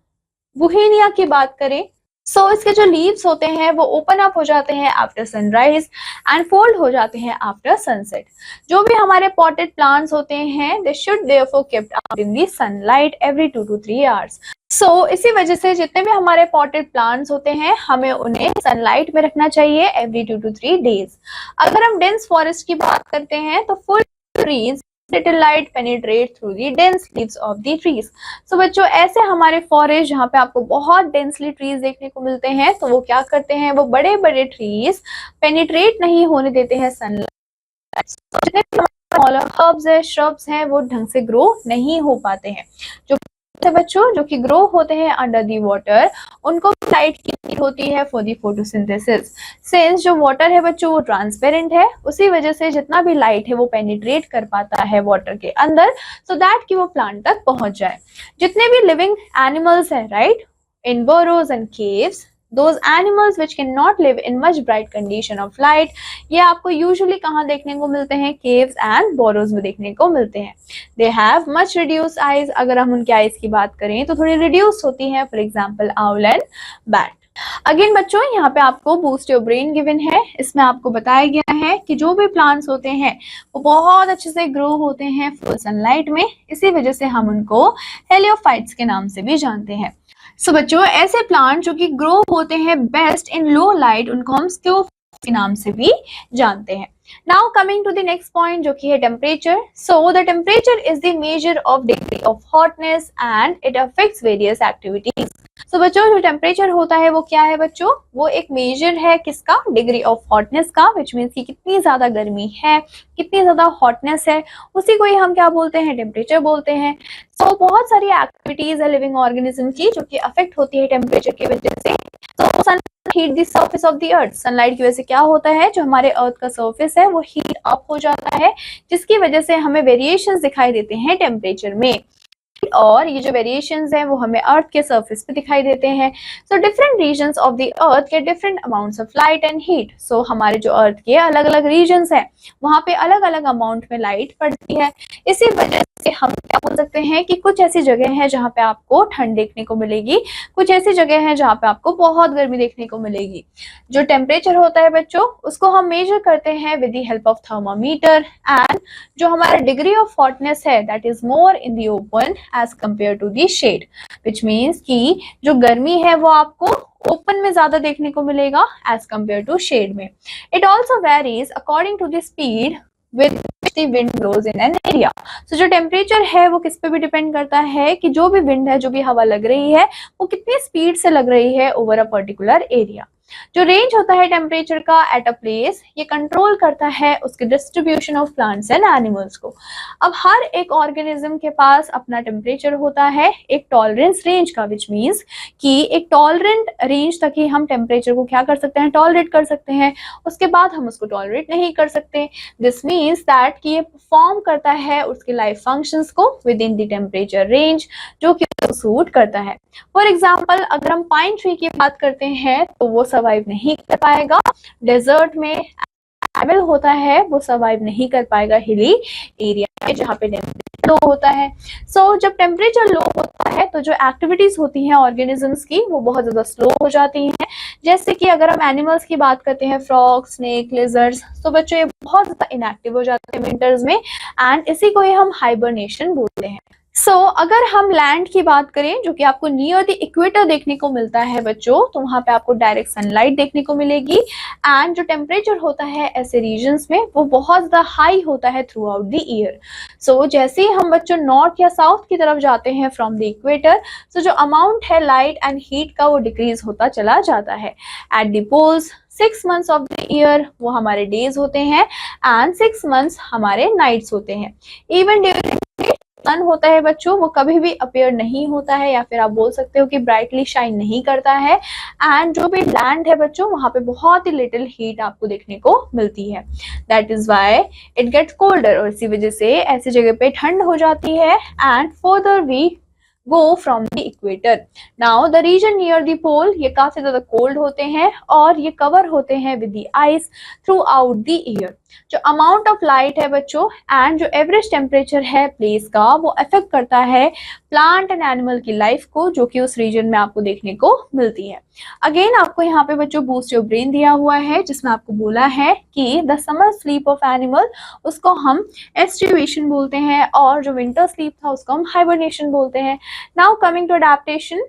[SPEAKER 1] बुहेनिया की बात करें, सो इसके जो लीव्स होते हैं वो ओपन अप हो जाते हैं आफ्टर सनराइज एंड फोल्ड हो जाते हैं आफ्टर सनसेट। जो भी हमारे पॉटेड प्लांट्स होते हैं they should therefore kept out in the sunlight every 2 to 3 hours. So इसी वजह से जितने भी हमारे पॉटेड प्लांट्स होते हैं हमें उन्हें सनलाइट में रखना चाहिए एवरी 2 to 3 डेज। अगर हम डेंस फॉरेस्ट की बात करते हैं तो full trees little light penetrate through the dense leaves of the trees। So बच्चों, ऐसे हमारे फॉरेस्ट जहाँ पे आपको बहुत डेंसली ट्रीज देखने को मिलते हैं तो वो क्या करते हैं, वो बड़े बड़े ट्रीज पेनिट्रेट नहीं होने देते हैं सनलाइट। जितने स्मॉलर हर्ब्स है, श्रब्स हैं, वो ढंग से ग्रो नहीं हो पाते हैं। जो बच्चों जो कि ग्रो होते हैं अंडर दी वाटर, उनको लाइट की नीड होती है फॉर दी फोटोसिंथेसिस। सिंस जो वाटर है बच्चों वो ट्रांसपेरेंट है, उसी वजह से जितना भी लाइट है वो पेनिट्रेट कर पाता है वाटर के अंदर, सो दैट कि वो प्लांट तक पहुंच जाए। जितने भी लिविंग एनिमल्स हैं, right, in burrows and caves, Those animals which cannot live in much bright condition of light, ये आपको यूजुअली कहाँ देखने को मिलते हैं? केव्स एंड बोरोज में देखने को मिलते हैं। They have much reduced eyes, अगर हम उनके आईज की बात करें तो थोड़ी रिड्यूस होती है, for example owl and bat. Again बच्चों, यहाँ पे आपको बूस्ट योर ब्रेन गिवन है। इसमें आपको बताया गया है कि जो भी प्लांट्स होते हैं वो बहुत अच्छे से ग्रो होते हैं फुल सनलाइट में, इसी वजह से हम उनको हेलियोफाइट्स के नाम से भी जानते हैं। सो बच्चों, ऐसे प्लांट जो कि ग्रो होते हैं बेस्ट इन लो लाइट, उनको हम स्क्योफाइट्स के नाम से भी जानते हैं। Now coming to the next point, जो कि है temperature. So the temperature is the measure of degree of hotness and it affects various activities. तो बच्चों, जो टेम्परेचर होता है वो क्या है बच्चों? वो एक मेजर है किसका? डिग्री ऑफ हॉटनेस का, विच मीन्स कि कितनी ज्यादा गर्मी है, कितनी ज्यादा हॉटनेस है, उसी को ही हम क्या बोलते हैं? टेम्परेचर बोलते हैं। तो बहुत सारी एक्टिविटीज है लिविंग ऑर्गेनिज्म की जो कि अफेक्ट होती है टेम्परेचर की वजह से। तो sun heat the surface of the earth, sunlight की वजह से क्या होता है? जो हमारे अर्थ का सरफेस है वो हीट अप हो जाता है, जिसकी वजह से हमें वेरिएशंस दिखाई देते हैं टेम्परेचर में, और ये जो वेरिएशंस हैं वो हमें अर्थ के सरफेस पे दिखाई देते हैं। So different regions of the earth के different amounts of light and heat. So हमारे जो अर्थ के अलग अलग रीजन्स हैं वहां पे अलग अलग अमाउंट में लाइट पड़ती है। इसी वजह से हम क्या बोल सकते हैं कि कुछ ऐसी जगह है जहाँ पे आपको ठंड देखने को मिलेगी, कुछ ऐसी जगह है जहाँ पे आपको बहुत गर्मी देखने को मिलेगी। जो टेम्परेचर होता है बच्चों, उसको हम मेजर करते हैं with the help of thermometer, and जो हमारा डिग्री ऑफ हॉटनेस है that is more in the open as compare to the shade, which means कि जो गर्मी है वो आपको ओपन में ज्यादा देखने को मिलेगा एज कंपेयर टू शेड में। It also varies according to the speed with the wind blows in an area। so जो टेम्परेचर है वो किस पे भी डिपेंड करता है कि जो भी विंड है, जो भी हवा लग रही है, वो कितनी स्पीड से लग रही है ओवर अ पर्टिकुलर एरिया। जो रेंज होता है टेम्परेचर का एट अ प्लेस, ये कंट्रोल करता है उसके distribution of plants and animals को। अब हर एक ऑर्गेनिज्म के पास अपना टेम्परेचर होता है एक टॉलरेंस रेंज का, विच मीन्स कि एक टॉलरेंट रेंज तक ही हम टेम्परेचर को क्या कर सकते हैं? टॉलरेट कर सकते हैं, उसके बाद हम उसको टॉलरेट नहीं कर सकते। दिस मीन्स दैट कि ये परफॉर्म करता है उसके लाइफ फंक्शंस को with in the temperature range जो कि सूट करता है। फॉर एग्जाम्पल, अगर हम पाइन ट्री की बात करते हैं तो वो सर्वाइव नहीं कर पाएगा। डेजर्ट में एनिमल होता है वो सर्वाइव नहीं कर पाएगा हिली एरिया में जहाँ पे टेम्परेचर लो होता है। सो जब टेम्परेचर लो होता है तो जो एक्टिविटीज होती हैं ऑर्गेनिजम्स की वो बहुत ज्यादा स्लो हो जाती हैं। जैसे कि अगर हम एनिमल्स की बात करते हैं, फ्रॉग, स्नेक, लिजर्ड्स, तो बच्चों ये बहुत ज्यादा इनएक्टिव हो जाते हैं विंटर्स में, एंड इसी को ही हम हाइबरनेशन बोलते हैं। अगर हम लैंड की बात करें जो कि आपको नियर द इक्वेटर देखने को मिलता है बच्चों, तो वहां पे आपको डायरेक्ट सनलाइट देखने को मिलेगी, एंड जो टेम्परेचर होता है ऐसे रीजन्स में वो बहुत ज्यादा हाई होता है थ्रू आउट द ईयर। जैसे ही हम बच्चों नॉर्थ या साउथ की तरफ जाते हैं फ्रॉम द इक्वेटर, जो अमाउंट है लाइट एंड हीट का वो डिक्रीज होता चला जाता है। At the poles 6 months of the year वो हमारे डेज होते हैं एंड 6 months हमारे नाइट्स होते हैं। इवन ड्यूरिंग सन होता है बच्चों, वो कभी भी अपीयर नहीं होता है, या फिर आप बोल सकते हो कि ब्राइटली शाइन नहीं करता है। एंड जो भी लैंड है बच्चों वहां पे बहुत ही लिटिल हीट आपको देखने को मिलती है। That is why it gets colder, और इसी वजह से ऐसी जगह पे ठंड हो जाती है। And further we go from the equator। Now the region near the pole ये काफी ज्यादा कोल्ड होते हैं और ये कवर होते हैं with the ice throughout the year। जो अमाउंट ऑफ लाइट है बच्चों एंड जो एवरेज टेम्परेचर है प्लेस का वो अफेक्ट करता है प्लांट एंड एनिमल की लाइफ को, जो कि उस रीजन में आपको देखने को मिलती है। अगेन आपको यहाँ पे बच्चों बूस्ट योर ब्रेन दिया हुआ है जिसमें आपको बोला है कि the summer sleep of animal उसको हम एस्टिवेशन बोलते हैं, और जो विंटर स्लीप था उसको हम हाइबरनेशन बोलते हैं। Now coming to adaptation.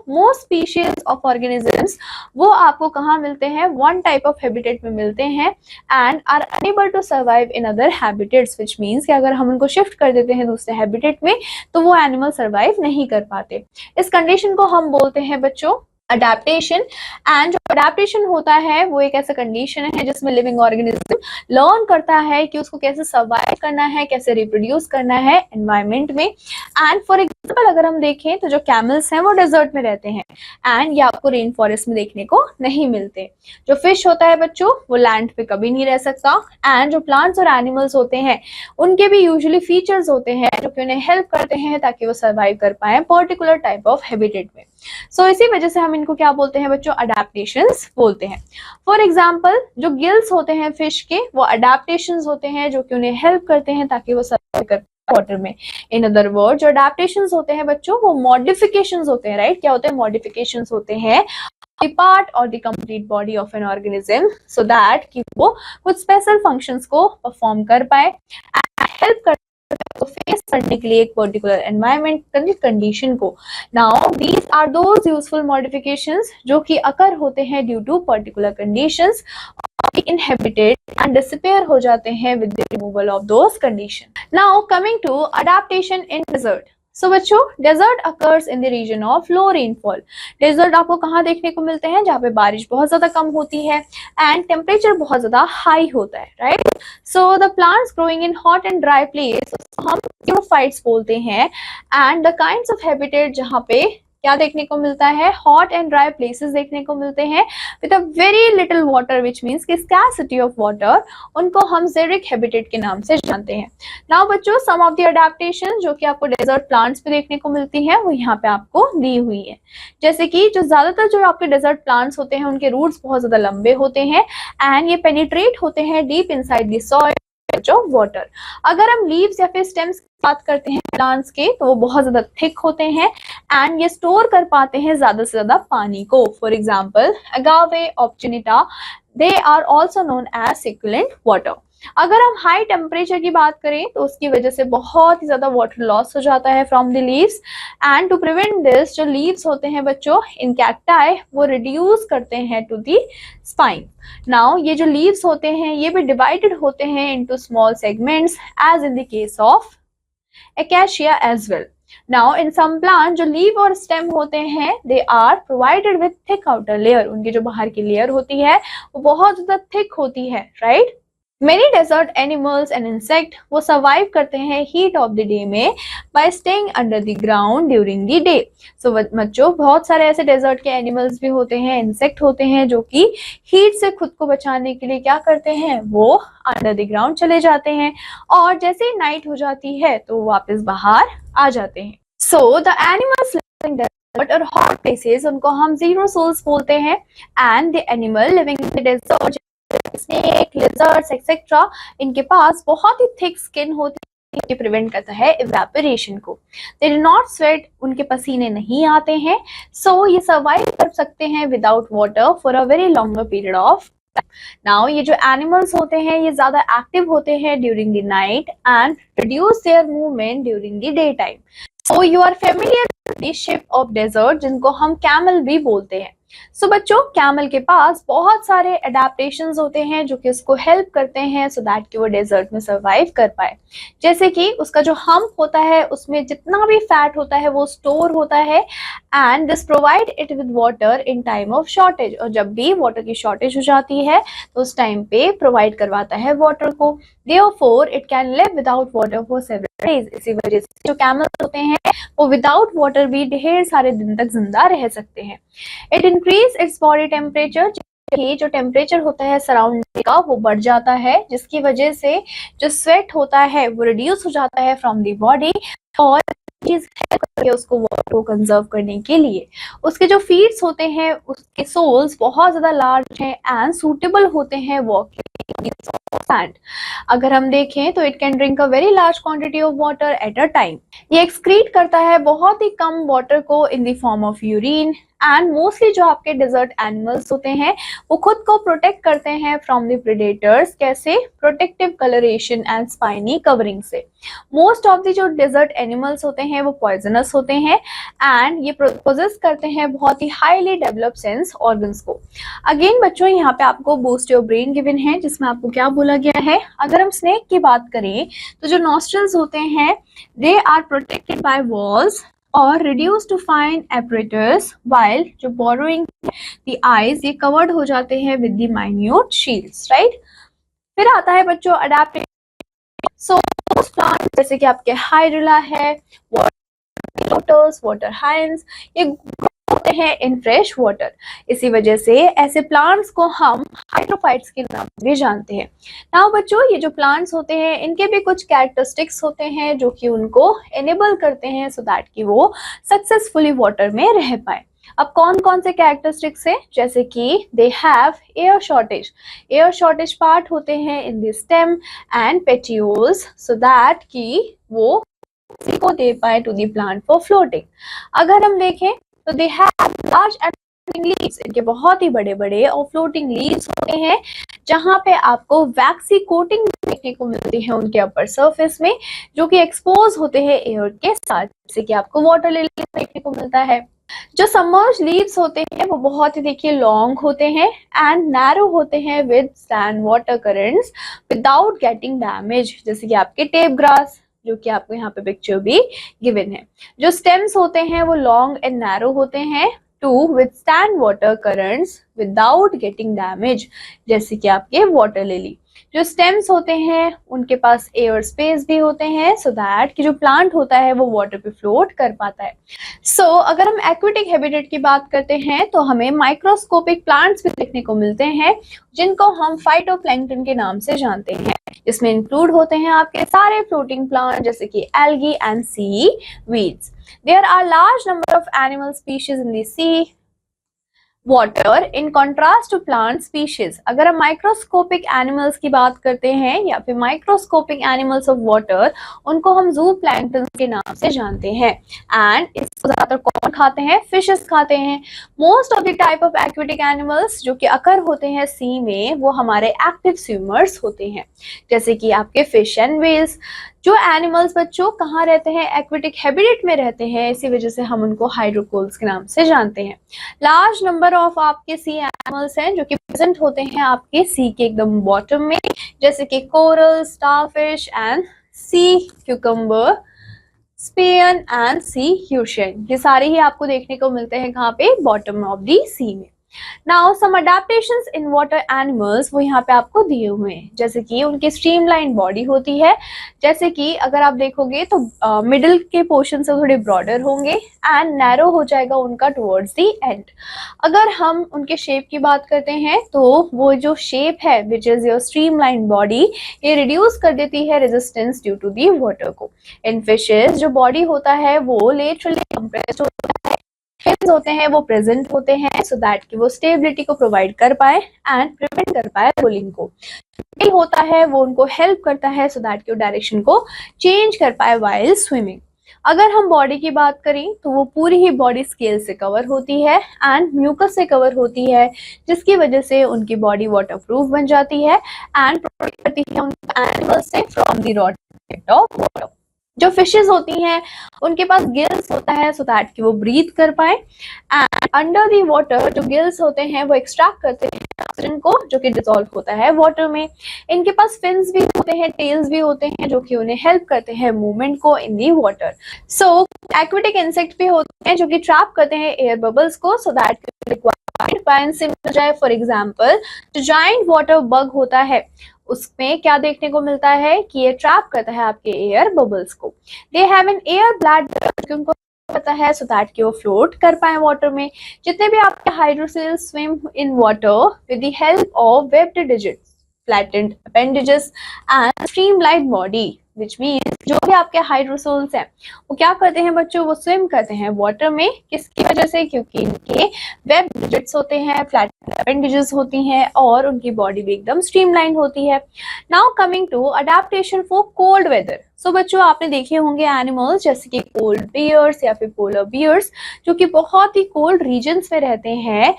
[SPEAKER 1] Most species of organisms वो आपको कहाँ मिलते हैं? वन टाइप ऑफ हैबिटेट में मिलते हैं and are unable to survive in other habitats, which means कि अगर हम उनको शिफ्ट कर देते हैं दूसरे हैबिटेट में तो वो एनिमल सर्वाइव नहीं कर पाते। इस कंडीशन को हम बोलते हैं बच्चों अडैप्टेशन। एंड जो अडेप्टेशन होता है वो एक ऐसा कंडीशन है जिसमें लिविंग ऑर्गेनिज्म लर्न करता है कि उसको कैसे सर्वाइव करना है, कैसे रिप्रोड्यूस करना है एनवायरमेंट में। एंड फॉर एग्जांपल अगर हम देखें तो जो कैमल्स हैं वो डेजर्ट में रहते हैं एंड ये आपको रेन फॉरेस्ट में देखने को नहीं मिलते। जो फिश होता है बच्चों वो लैंड पे कभी नहीं रह सकता। एंड जो प्लांट्स और एनिमल्स होते हैं उनके भी यूजुअली फीचर्स होते हैं जो कि उन्हें हेल्प करते हैं ताकि वो सर्वाइव कर पाए पर्टिकुलर टाइप ऑफ हैबिटेट में। सो इसी वजह से हम इनको क्या बोलते हैं बच्चों, अडेप्टेशंस बोलते हैं। फॉर एग्जांपल जो गिल्स होते हैं फिश के वो अडेप्टेशंस होते हैं जो कि उन्हें हेल्प करते हैं ताकि वो सर्वाइव कर वाटर में। इन अदर वर्ड जो अडेप्टेशंस होते हैं बच्चों वो मॉडिफिकेशंस होते हैं, राइट। क्या होते हैं, मॉडिफिकेशंस होते हैं the part or the complete body of an organism so that कि वो कुछ स्पेशल फंक्शंस को परफॉर्म कर पाए, हेल्प कर को फेस करने के लिए एक पर्टिकुलर एनवायरमेंट कंडीशन को। Now these are those useful modifications जो कि अकर होते हैं due to particular conditions, inhabited and disappear हो जाते हैं with the removal of those conditions. Now coming to adaptation in desert. So बच्चों desert occurs in the region of low rainfall. Desert आपको कहाँ देखने को मिलते हैं, जहाँ पे बारिश बहुत ज्यादा कम होती है एंड टेम्परेचर बहुत ज्यादा हाई होता है, right. So the plants growing in hot and dry place हम ज़ीरोफाइट्स बोलते हैं। And the kinds of habitat जहाँ पे क्या देखने को मिलता है, हॉट एंड ड्राई प्लेसेस देखने को मिलते हैं with a very little water which means कि स्कैर्सिटी ऑफ वाटर, उनको हम ज़ेरिक हैबिटेट के नाम से जानते हैं। नाउ बच्चों सम ऑफ द अडेप्टेशन जो कि आपको डेजर्ट प्लांट्स पे देखने को मिलती है वो यहाँ पे आपको दी हुई है। जैसे कि जो ज्यादातर जो आपके डेजर्ट प्लांट्स होते हैं उनके रूट्स बहुत ज्यादा लंबे होते हैं एंड ये पेनिट्रेट होते हैं deep inside the soil of water. अगर हम लीव्स या फिर स्टेम्स की बात करते हैं प्लांट्स के तो वो बहुत ज्यादा थिक होते हैं एंड ये स्टोर कर पाते हैं ज्यादा से ज्यादा पानी को। फॉर एग्जांपल अगावे ऑप्टिनिटा, they are also known as succulent water. अगर हम हाई टेम्परेचर की बात करें तो उसकी वजह से बहुत ही ज्यादा वाटर लॉस हो जाता है from the leaves and to prevent this जो लीव्स होते हैं बच्चों इन कैक्टाई वो रिड्यूस करते हैं टू दी स्पाइन। नाउ ये जो लीव्स होते हैं ये भी डिवाइडेड होते हैं into small segments as in the case of acacia as well. Now in some plant जो लीव और स्टेम होते हैं they are provided with thick outer layer, उनकी जो बाहर की लेयर होती है वो बहुत ज्यादा थिक होती है, right. Many desert animals and insect वो survive करते हैं heat of the day में by staying under the ground during the day. So बच्चों बहुत सारे ऐसे desert के animals भी होते हैं, insect होते हैं जो कि heat से खुद को बचाने के लिए क्या करते हैं, वो under the ground चले जाते हैं और जैसे ही night हो जाती है तो वापस बाहर आ जाते हैं। So the animals living in desert और hot places उनको हम zero souls बोलते हैं and the animal living in the desert snake, lizards etcetera इनके पास बहुत ही थिक स्किन होती है, प्रिवेंट करता है इवेपोरेशन को। दे डू नॉट स्वेट, उनके पसीने नहीं आते हैं, सो ये सर्वाइव कर सकते हैं without water for a very longer period of. Now ये जो एनिमल्स होते हैं ये ज्यादा एक्टिव होते हैं during the night and reduce their movement during the day time. So you are familiar with the ship of desert जिनको हम कैमल भी बोलते हैं। सो बच्चों कैमल के पास बहुत सारे अडेप्टेशंस होते हैं जो कि उसको हेल्प करते हैं सो दैट कि वो डेजर्ट में सर्वाइव कर पाए। जैसे कि उसका जो हम्प होता है उसमें जितना भी फैट होता है वो स्टोर होता है and this provide it with water in time of shortage, और जब भी वाटर की शॉर्टेज हो जाती है तो उस टाइम पे प्रोवाइड करवाता है वाटर को। Therefore it can live without water for several days. इसी वजह से जो कैमल्स होते हैं वो विदाउट वाटर भी ढेर सारे दिन तक जिंदा रह सकते हैं। It increase its body temperature, जो टेम्परेचर होता है सराउंडिंग का वो बढ़ जाता है जिसकी वजह से जो स्वेट होता है वो रिड्यूस हो जाता है फ्रॉम द बॉडी और उसको वाटर को कंजर्व करने के लिए। उसके जो फीट्स होते हैं उसके सोल्स बहुत ज्यादा लार्ज हैं एंड सूटेबल होते हैं वॉकिंग सैंड। अगर हम देखें तो it can drink a very large quantity of water at a time. ये एक्सक्रीट करता है बहुत ही कम वाटर को इन the form of urine and mostly जो आपके डेजर्ट एनिमल्स होते हैं वो खुद को प्रोटेक्ट करते हैं फ्रॉम द प्रेडेटर्स। कैसे? Protective coloration and spiny covering से। मोस्ट ऑफ द जो डेजर्ट एनिमल्स होते हैं वो पॉइजनस होते हैं एंड ये पोजेस करते हैं बहुत ही हाईली डेवलप सेंस ऑर्गन्स को। अगेन बच्चों यहाँ पे आपको बूस्ट योर ब्रेन गिवन है जिसमें आपको क्या बोला गया है, अगर हम स्नेक की बात करें तो जो नॉस्ट्रल्स होते हैं they are protected by walls और reduce to fine apparatus while जो borrowing the eyes ये covered हो जाते हैं with the minute shields, right? फिर आता है बच्चों adaptation. So plants जैसे कि आपके हाइड्रिला है, लोटस, वाटर हाइंस, ये होते हैं इन फ्रेश वाटर। इसी वजह से ऐसे प्लांट्स को हम हाइड्रोफाइट्स के नाम से भी जानते हैं। नाउ बच्चों, ये जो प्लांट्स होते हैं इनके भी कुछ कैरेक्टरिस्टिक्स होते हैं जो कि उनको एनेबल करते हैं सो दैट कि वो सक्सेसफुली वाटर में रह पाए। अब कौन कौन से कैरेक्टरिस्टिक्स है, जैसे कि they have air shortage part होते हैं in the stem and petioles so that कि वो को दे पाए to the plant for floating. अगर हम देखें तो they have large and floating leaves, इनके बहुत ही बड़े बड़े और फ्लोटिंग लीव्स होते हैं जहां पे आपको वैक्सी कोटिंग देखने को मिलती है उनके अपर सरफेस में, जो कि एक्सपोज होते हैं एयर के साथ, जैसे कि आपको वाटर लिली देखने को मिलता है। जो सबमर्ज लीव्स होते हैं वो बहुत ही देखिए लॉन्ग होते हैं एंड नैरो होते हैं with sand water currents without getting damage, जैसे कि आपके टेप ग्रास जो कि आपको यहाँ पे पिक्चर भी गिवन है। जो स्टेम्स होते हैं वो लॉन्ग एंड नैरो होते हैं to withstand water currents without getting damage, जैसे कि आपके वाटर लिली। जो स्टेम्स होते हैं उनके पास एयर स्पेस भी होते हैं सो दैट कि जो प्लांट होता है वो वाटर पे फ्लोट कर पाता है। सो अगर हम एक्वेटिक हैबिटेट की बात करते हैं तो हमें माइक्रोस्कोपिक प्लांट्स भी देखने को मिलते हैं जिनको हम फाइटोप्लैंक्टन के नाम से जानते हैं। इसमें इंक्लूड होते हैं आपके सारे फ्लोटिंग प्लांट जैसे कि algae and seaweeds. There are large number of animal species in the sea water in contrast to plant species. अगर हम माइक्रोस्कोपिक एनिमल्स की बात करते हैं या फिर माइक्रोस्कोपिक एनिमल्स ऑफ वाटर, उनको हम जू प्लैंक्टन के नाम से जानते हैं। एंड इसको ज्यादातर कौन खाते हैं? फिशेस खाते हैं। Most of the type of aquatic animals जो कि अकर होते हैं सी में वो हमारे एक्टिव स्विमर्स होते हैं, जैसे कि आपके फिश एंड व्हेल्स। जो एनिमल्स बच्चों कहाँ रहते हैं? एक्वेटिक हैबिटेट में रहते हैं, इसी वजह से हम उनको हाइड्रोकोल्स के नाम से जानते हैं। लार्ज नंबर ऑफ आपके सी एनिमल्स हैं जो कि प्रेजेंट होते हैं आपके सी के एकदम बॉटम में, जैसे कि coral, starfish and sea cucumber, sponge and sea urchin. ये सारे ही आपको देखने को मिलते हैं कहाँ पे? बॉटम ऑफ दी सी में। Now some adaptations in water animals वो यहाँ पे आपको दिए हुए हैं, जैसे कि उनकी स्ट्रीमलाइन बॉडी होती है, जैसे कि अगर आप देखोगे तो मिडिल के पोर्शन से थोड़े ब्रॉडर होंगे एंड नैरो हो जाएगा उनका टुवर्ड्स द एंड। अगर हम उनके शेप की बात करते हैं तो वो जो शेप है which is your streamline body, ये रिड्यूस कर देती है resistance due to the water को। इन फिशेस जो बॉडी होता है वो लेटरली कंप्रेस्ड होता है, फिन्स होते हैं वो प्रेजेंट होते हैं सो दैट कि वो स्टेबिलिटी को प्रोवाइड कर पाए एंड प्रिवेंट कर पाए रोलिंग को। टेल होता है वो उनको हेल्प करता है सो दैट कि वो डायरेक्शन को चेंज कर पाए व्हाइल स्विमिंग। अगर हम बॉडी की बात करें तो वो पूरी ही बॉडी स्केल से कवर होती है एंड म्यूकस से कवर होती है, जिसकी वजह से उनकी बॉडी वाटरप्रूफ बन जाती है एंड प्रोटेक्ट करती है उन एनिमल्स से from the rot of water. जो फिशेस होती हैं उनके पास गिल्स होता है सो दैट कि वो ब्रीथ कर पाए एंड अंडर दी वाटर जो गिल्स होते हैं वो एक्सट्रैक्ट करते हैं ऑक्सीजन को जो कि डिसॉल्व होता है वाटर में। इनके पास फिन्स भी होते हैं, टेल्स भी होते हैं जो कि उन्हें हेल्प करते हैं मूवमेंट को in the water. So aquatic insect भी होते हैं जो कि ट्रैप करते हैं एयर बबल्स को सो दैट रिक्वायर्ड से मिल जाए। फॉर एग्जाम्पल जो जायंट वाटर बग होता है उसमें क्या देखने को मिलता है कि ये ट्रैप करता है आपके एयर बबल्स को। They have an air bladder, उनको पता है सो दैट कि वो फ्लोट कर पाए वाटर में। जितने भी आपके हाइड्रोसेल्स swim in water with the help of webbed digits, flattened appendages and streamline body, which means जो भी आपके हाइड्रोसोल्स हैं वो क्या करते हैं बच्चों? वो स्विम करते हैं वाटर में। किसकी वजह से? क्योंकि इनके वेब डिजिट्स होते हैं, फ्लैट अपेंडेजेस होती हैं और उनकी बॉडी भी एकदम स्ट्रीमलाइन होती है। Now coming to adaptation for cold weather. So बच्चों आपने देखे होंगे एनिमल्स जैसे कि कोल्ड बियर्स या फिर पोलर बियर्स जो कि बहुत ही कोल्ड रीजन्स में रहते हैं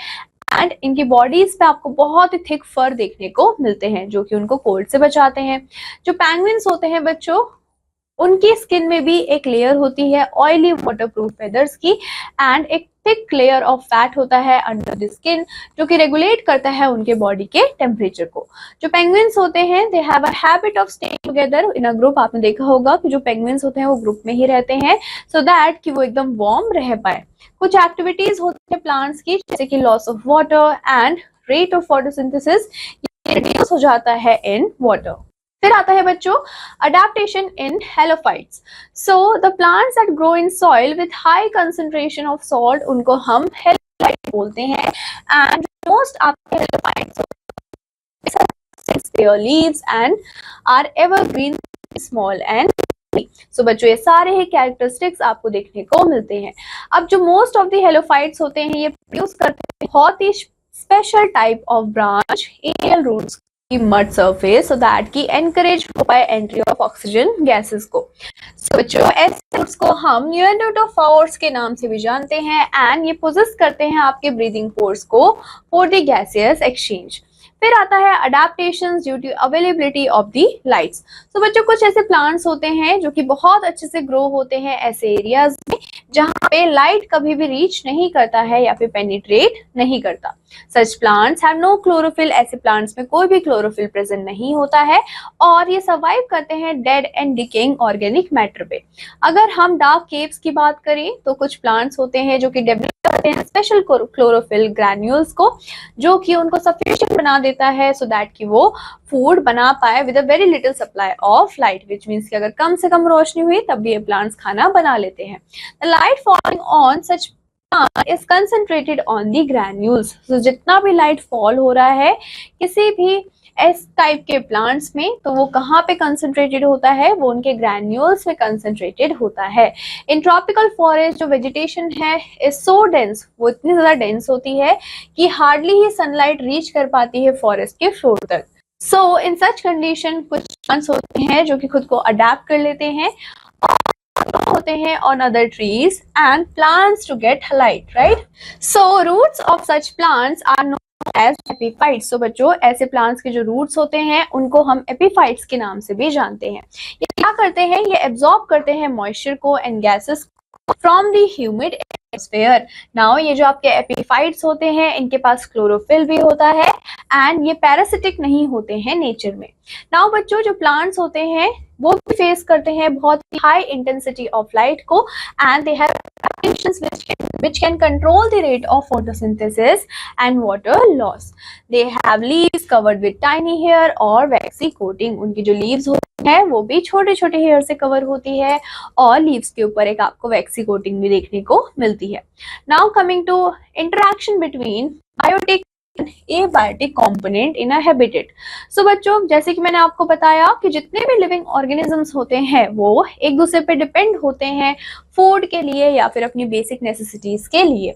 [SPEAKER 1] एंड इनकी बॉडीज पे आपको बहुत ही थिक फर देखने को मिलते हैं जो कि उनको कोल्ड से बचाते हैं। जो पेंगुइन्स होते हैं बच्चों उनकी स्किन में भी एक लेयर होती है ऑयली वाटरप्रूफ फेदर्स की, एंड एक थिक लेयर ऑफ फैट होता है अंडर द स्किन, जो कि रेगुलेट करता है उनके बॉडी के टेम्परेचर को। जो पेंगुइन्स होते हैं they have a habit of staying together in a group. आपने देखा होगा कि जो पेंगुइन्स होते हैं वो ग्रुप में ही रहते हैं सो दैट कि वो एकदम वार्म रह पाए। कुछ एक्टिविटीज होती है प्लांट्स की, जैसे कि loss of water and rate of photosynthesis, ये रिड्यूस हो जाता है इन वाटर। फिर आता है बच्चों adaptation in halophytes. So the plants that grow in soil with high concentration of salt, उनको हम हेलोफाइट बोलते हैं। एंड मोस्ट आपके halophytes their leaves and are evergreen, small and सो बच्चों ये सारे ही कैरेक्टरिस्टिक्स आपको देखने को मिलते हैं। अब जो मोस्ट ऑफ द हेलोफाइट्स होते हैं ये प्रोड्यूस करते हैं बहुत ही special type of branch aerial roots की मड सरफेस, सो दैट की एनकरेज हो पाए एंट्री ऑफ ऑक्सीजन गैसेस को। सो बच्चों ऐसे रूट्स को हम न्यूएंडोटोफोर्स के नाम से भी जानते हैं, एंड ये पोजेस करते हैं आपके ब्रीदिंग पोर्स को फॉर द गैसियस एक्सचेंज। फिर आता है adaptations due to availability of the lights. तो बच्चों कुछ ऐसे प्लांट्स होते हैं जो कि बहुत अच्छे से ग्रो होते हैं ऐसे एरियाज में जहां पे लाइट कभी भी रीच नहीं करता है या फिर पेनिट्रेट नहीं करता। Such plants have no chlorophyll, ऐसे प्लांट्स में कोई भी क्लोरोफिल प्रेजेंट नहीं होता है और ये सर्वाइव करते हैं dead and decaying organic matter पे। अगर हम डार्क केव्स की बात करें तो कुछ प्लांट्स होते हैं जो कि डेवलप करते हैं स्पेशल क्लोरोफिल ग्रैन्यूल्स को, जो कि उनको सफिशिएंट बना देता है सो दैट कि वो फूड बना पाए with a very little supply of light, which means कि अगर कम से कम रोशनी हुई तब भी ये प्लांट्स खाना बना लेते हैं। The light falling on such is concentrated on the granules। so, जितना भी लाइट फॉल हो रहा है किसी भी इस टाइप के प्लांट्स में तो वो कहाँ पे कंसंट्रेटेड होता है, वो उनके ग्रैन्यूल्स में कंसंट्रेटेड होता है। इन ट्रॉपिकल फॉरेस्ट जो वेजिटेशन है इज सो डेंस, वो इतनी ज्यादा डेंस होती है कि हार्डली ही सनलाइट रीच कर पाती है फॉरेस्ट के फ्लोर तक। सो इन सच कंडीशन कुछ प्लांट्स होते हैं जो कि खुद को अडेप्ट कर लेते हैं होते हैं on other trees and plants to get light, right? So roots of such plants are known as epiphytes। so बच्चों ऐसे plants के जो roots होते हैं उनको हम epiphytes के नाम से भी जानते हैं। ये क्या करते हैं, ये absorb करते हैं moisture को and gases from the humid atmosphere। now ये जो आपके epiphytes होते हैं इनके पास क्लोरोफिल भी होता है एंड ये पैरासिटिक नहीं होते हैं नेचर में। नाउ बच्चों जो प्लांट्स होते हैं वो भी फेस करते हैं बहुत ही हाई इंटेंसिटी ऑफ लाइट को, and they have adaptations which can control the rate of photosynthesis and water loss। they have leaves covered with tiny hair or waxy coating। उनकी जो leaves होती है वो भी छोटे छोटे हेयर से कवर होती है और लीव्स के ऊपर एक आपको वैक्सी कोटिंग भी देखने को मिलती है। Now coming to interaction between biotic abiotic component in a habitat. So बच्चों जैसे कि मैंने आपको बताया कि जितने भी लिविंग ऑर्गेनिजम्स होते हैं वो एक दूसरे पे डिपेंड होते हैं फूड के लिए या फिर अपनी बेसिक नेसेसिटीज के लिए।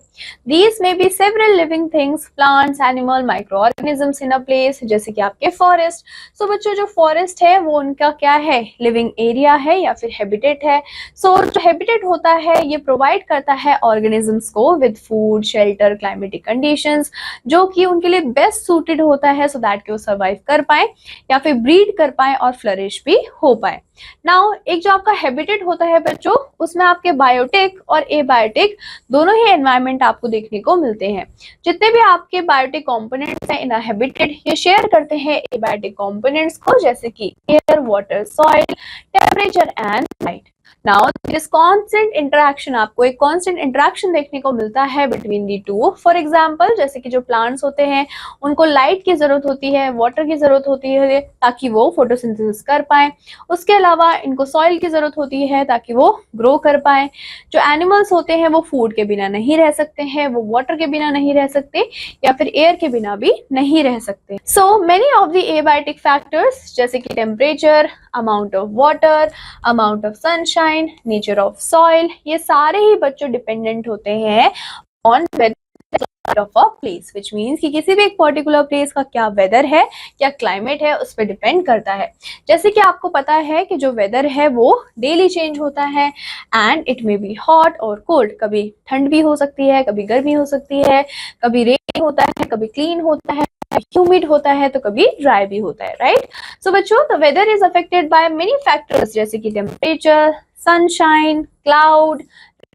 [SPEAKER 1] These may be several living things, plants, animal, micro organisms in a place, जैसे कि आपके फॉरेस्ट। सो बच्चों जो फॉरेस्ट है वो उनका क्या है, लिविंग एरिया है या फिर हैबिटेट है। सो जो हैबिटेट होता है ये प्रोवाइड करता है ऑर्गेनिजम्स को with food, shelter, climatic conditions जो कि उनके लिए बेस्ट सूटेड होता है सो दैट कि वो सर्वाइव कर पाए या फिर ब्रीड कर पाए और फ्लरिश भी हो पाए। नाउ एक जो आपका हैबिटेट होता है बच्चों उसमें आपके बायोटिक और एबायोटिक दोनों ही एनवायरनमेंट आपको देखने को मिलते हैं। जितने भी आपके बायोटिक कंपोनेंट्स हैं इन अ हैबिटेट ये शेयर करते हैं एबायोटिक कंपोनेंट्स को, जैसे कि air, water, soil, temperature and light. Now this constant interaction, आपको एक कांस्टेंट इंटरेक्शन देखने को मिलता है between the two. For example जैसे कि जो प्लांट्स होते हैं उनको लाइट की जरूरत होती है, वाटर की जरूरत होती है ताकि वो फोटोसिंथेसिस कर पाए। उसके अलावा इनको सॉइल की जरूरत होती है ताकि वो ग्रो कर पाए। जो एनिमल्स होते हैं वो फूड के बिना नहीं रह सकते हैं, वो वाटर के बिना नहीं रह सकते या फिर एयर के बिना भी नहीं रह सकते। So many of the abiotic factors जैसे कि temperature, amount of water, amount of sunshine, nature of soil, ये सारे ही बच्चों डिपेंडेंट होते हैं on whether of a place, which means कि किसी भी एक पर्टिकुलर प्लेस का क्या वेदर है, क्या क्लाइमेट है, उस पर डिपेंड करता है। जैसे कि आपको पता है कि जो वेदर है वो डेली चेंज होता है and it may be hot और कोल्ड, कभी ठंड भी हो सकती है, कभी गर्मी हो सकती है, कभी रेन होता है, कभी क्लीन होता है, ह्यूमिड होता है तो कभी ड्राई भी होता है, राइट। सो बच्चों, the weather is affected by many factors, जैसे कि temperature, sunshine, cloud,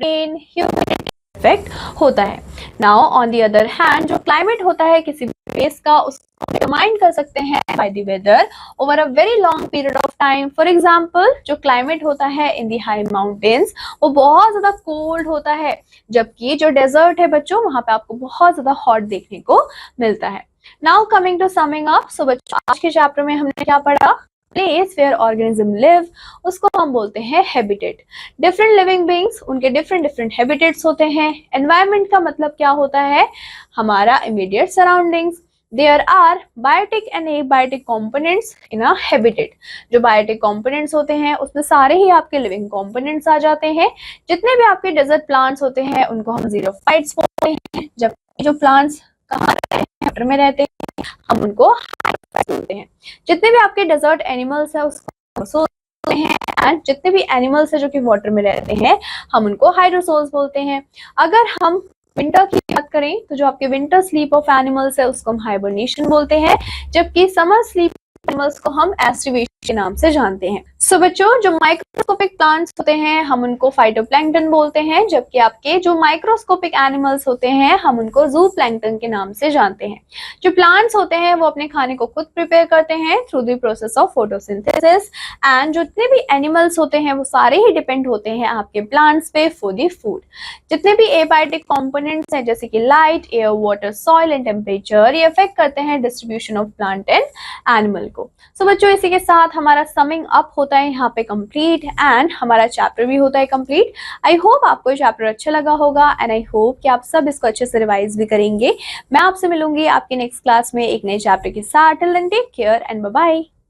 [SPEAKER 1] rain, humidity effect होता है। Now on the other hand, जो क्लाइमेट होता है किसी प्लेस का, उसको डिटरमाइन कर सकते हैं by the weather over a very long period of time. For example, जो क्लाइमेट होता है इन द हाई माउंटेन्स, वो बहुत ज्यादा कोल्ड होता है, जबकि जो डेजर्ट है बच्चों, वहां पे आपको बहुत ज्यादा हॉट देखने को मिलता है। Now coming to summing up, so बच्चों आज के चैप्टर में हमने क्या पढ़ा? प्लेस वेयर ऑर्गेनिज्म लिव, उसको हम बोलते हैं हैबिटेट। डिफरेंट लिविंग बीइंग्स, उनके डिफरेंट डिफरेंट हैबिटेट्स होते हैं। एनवायरनमेंट का मतलब क्या होता है? हमारा immediate surroundings. There are biotic and abiotic components in a habitat. जो बायोटिक कंपोनेंट्स होते हैं उसमें सारे ही आपके लिविंग कंपोनेंट्स आ जाते हैं। जितने भी आपके डेजर्ट प्लांट्स होते हैं उनको हम ज़ीरोफाइट्स बोलते हैं, जबकि जो प्लांट्स कहाँ रहते हैं, वाटर में रहते हैं, हम उनको हाइड्रोफाइट्स बोलते हैं। जितने भी आपके डेजर्ट एनिमल्स है उसको बोलते हैं, एंड जितने भी एनिमल्स है जो कि वाटर में रहते हैं हम उनको हाइड्रोसोल्स बोलते हैं। अगर हम विंटर की बात करें तो जो आपके विंटर स्लीप ऑफ एनिमल्स है उसको हम हाइबरनेशन बोलते हैं, जबकि समर स्लीप एनिमल्स को हम एस्टिवेशन के नाम से जानते हैं। सो बच्चों, जो माइक्रोस्कोपिक प्लांट्स होते हैं हम उनको फाइटोप्लैंक्टन बोलते हैं, जबकि आपके जो माइक्रोस्कोपिक एनिमल्स होते हैं हम उनको ज़ूप्लैंक्टन के नाम से जानते हैं। जो प्लांट्स होते हैं वो अपने खाने को खुद प्रिपेयर करते हैं through the process of photosynthesis, and जितने भी एनिमल्स होते हैं वो सारे ही डिपेंड होते हैं आपके प्लांट्स पे फॉर द फूड। जितने भी एबायोटिक कंपोनेंट्स हैं जैसे कि light, air, water, soil and temperature, ये अफेक्ट करते हैं distribution of plant and animal को। सो बच्चों, इसी के साथ हमारा समिंग अप होता है यहाँ पे कंप्लीट, एंड हमारा चैप्टर भी होता है कंप्लीट। आई होप आपको चैप्टर अच्छा लगा होगा, एंड आई होप कि आप सब इसको अच्छे से रिवाइज भी करेंगे। मैं आपसे मिलूंगी आपके नेक्स्ट क्लास में एक नए चैप्टर के साथ। Till then take care and bye bye.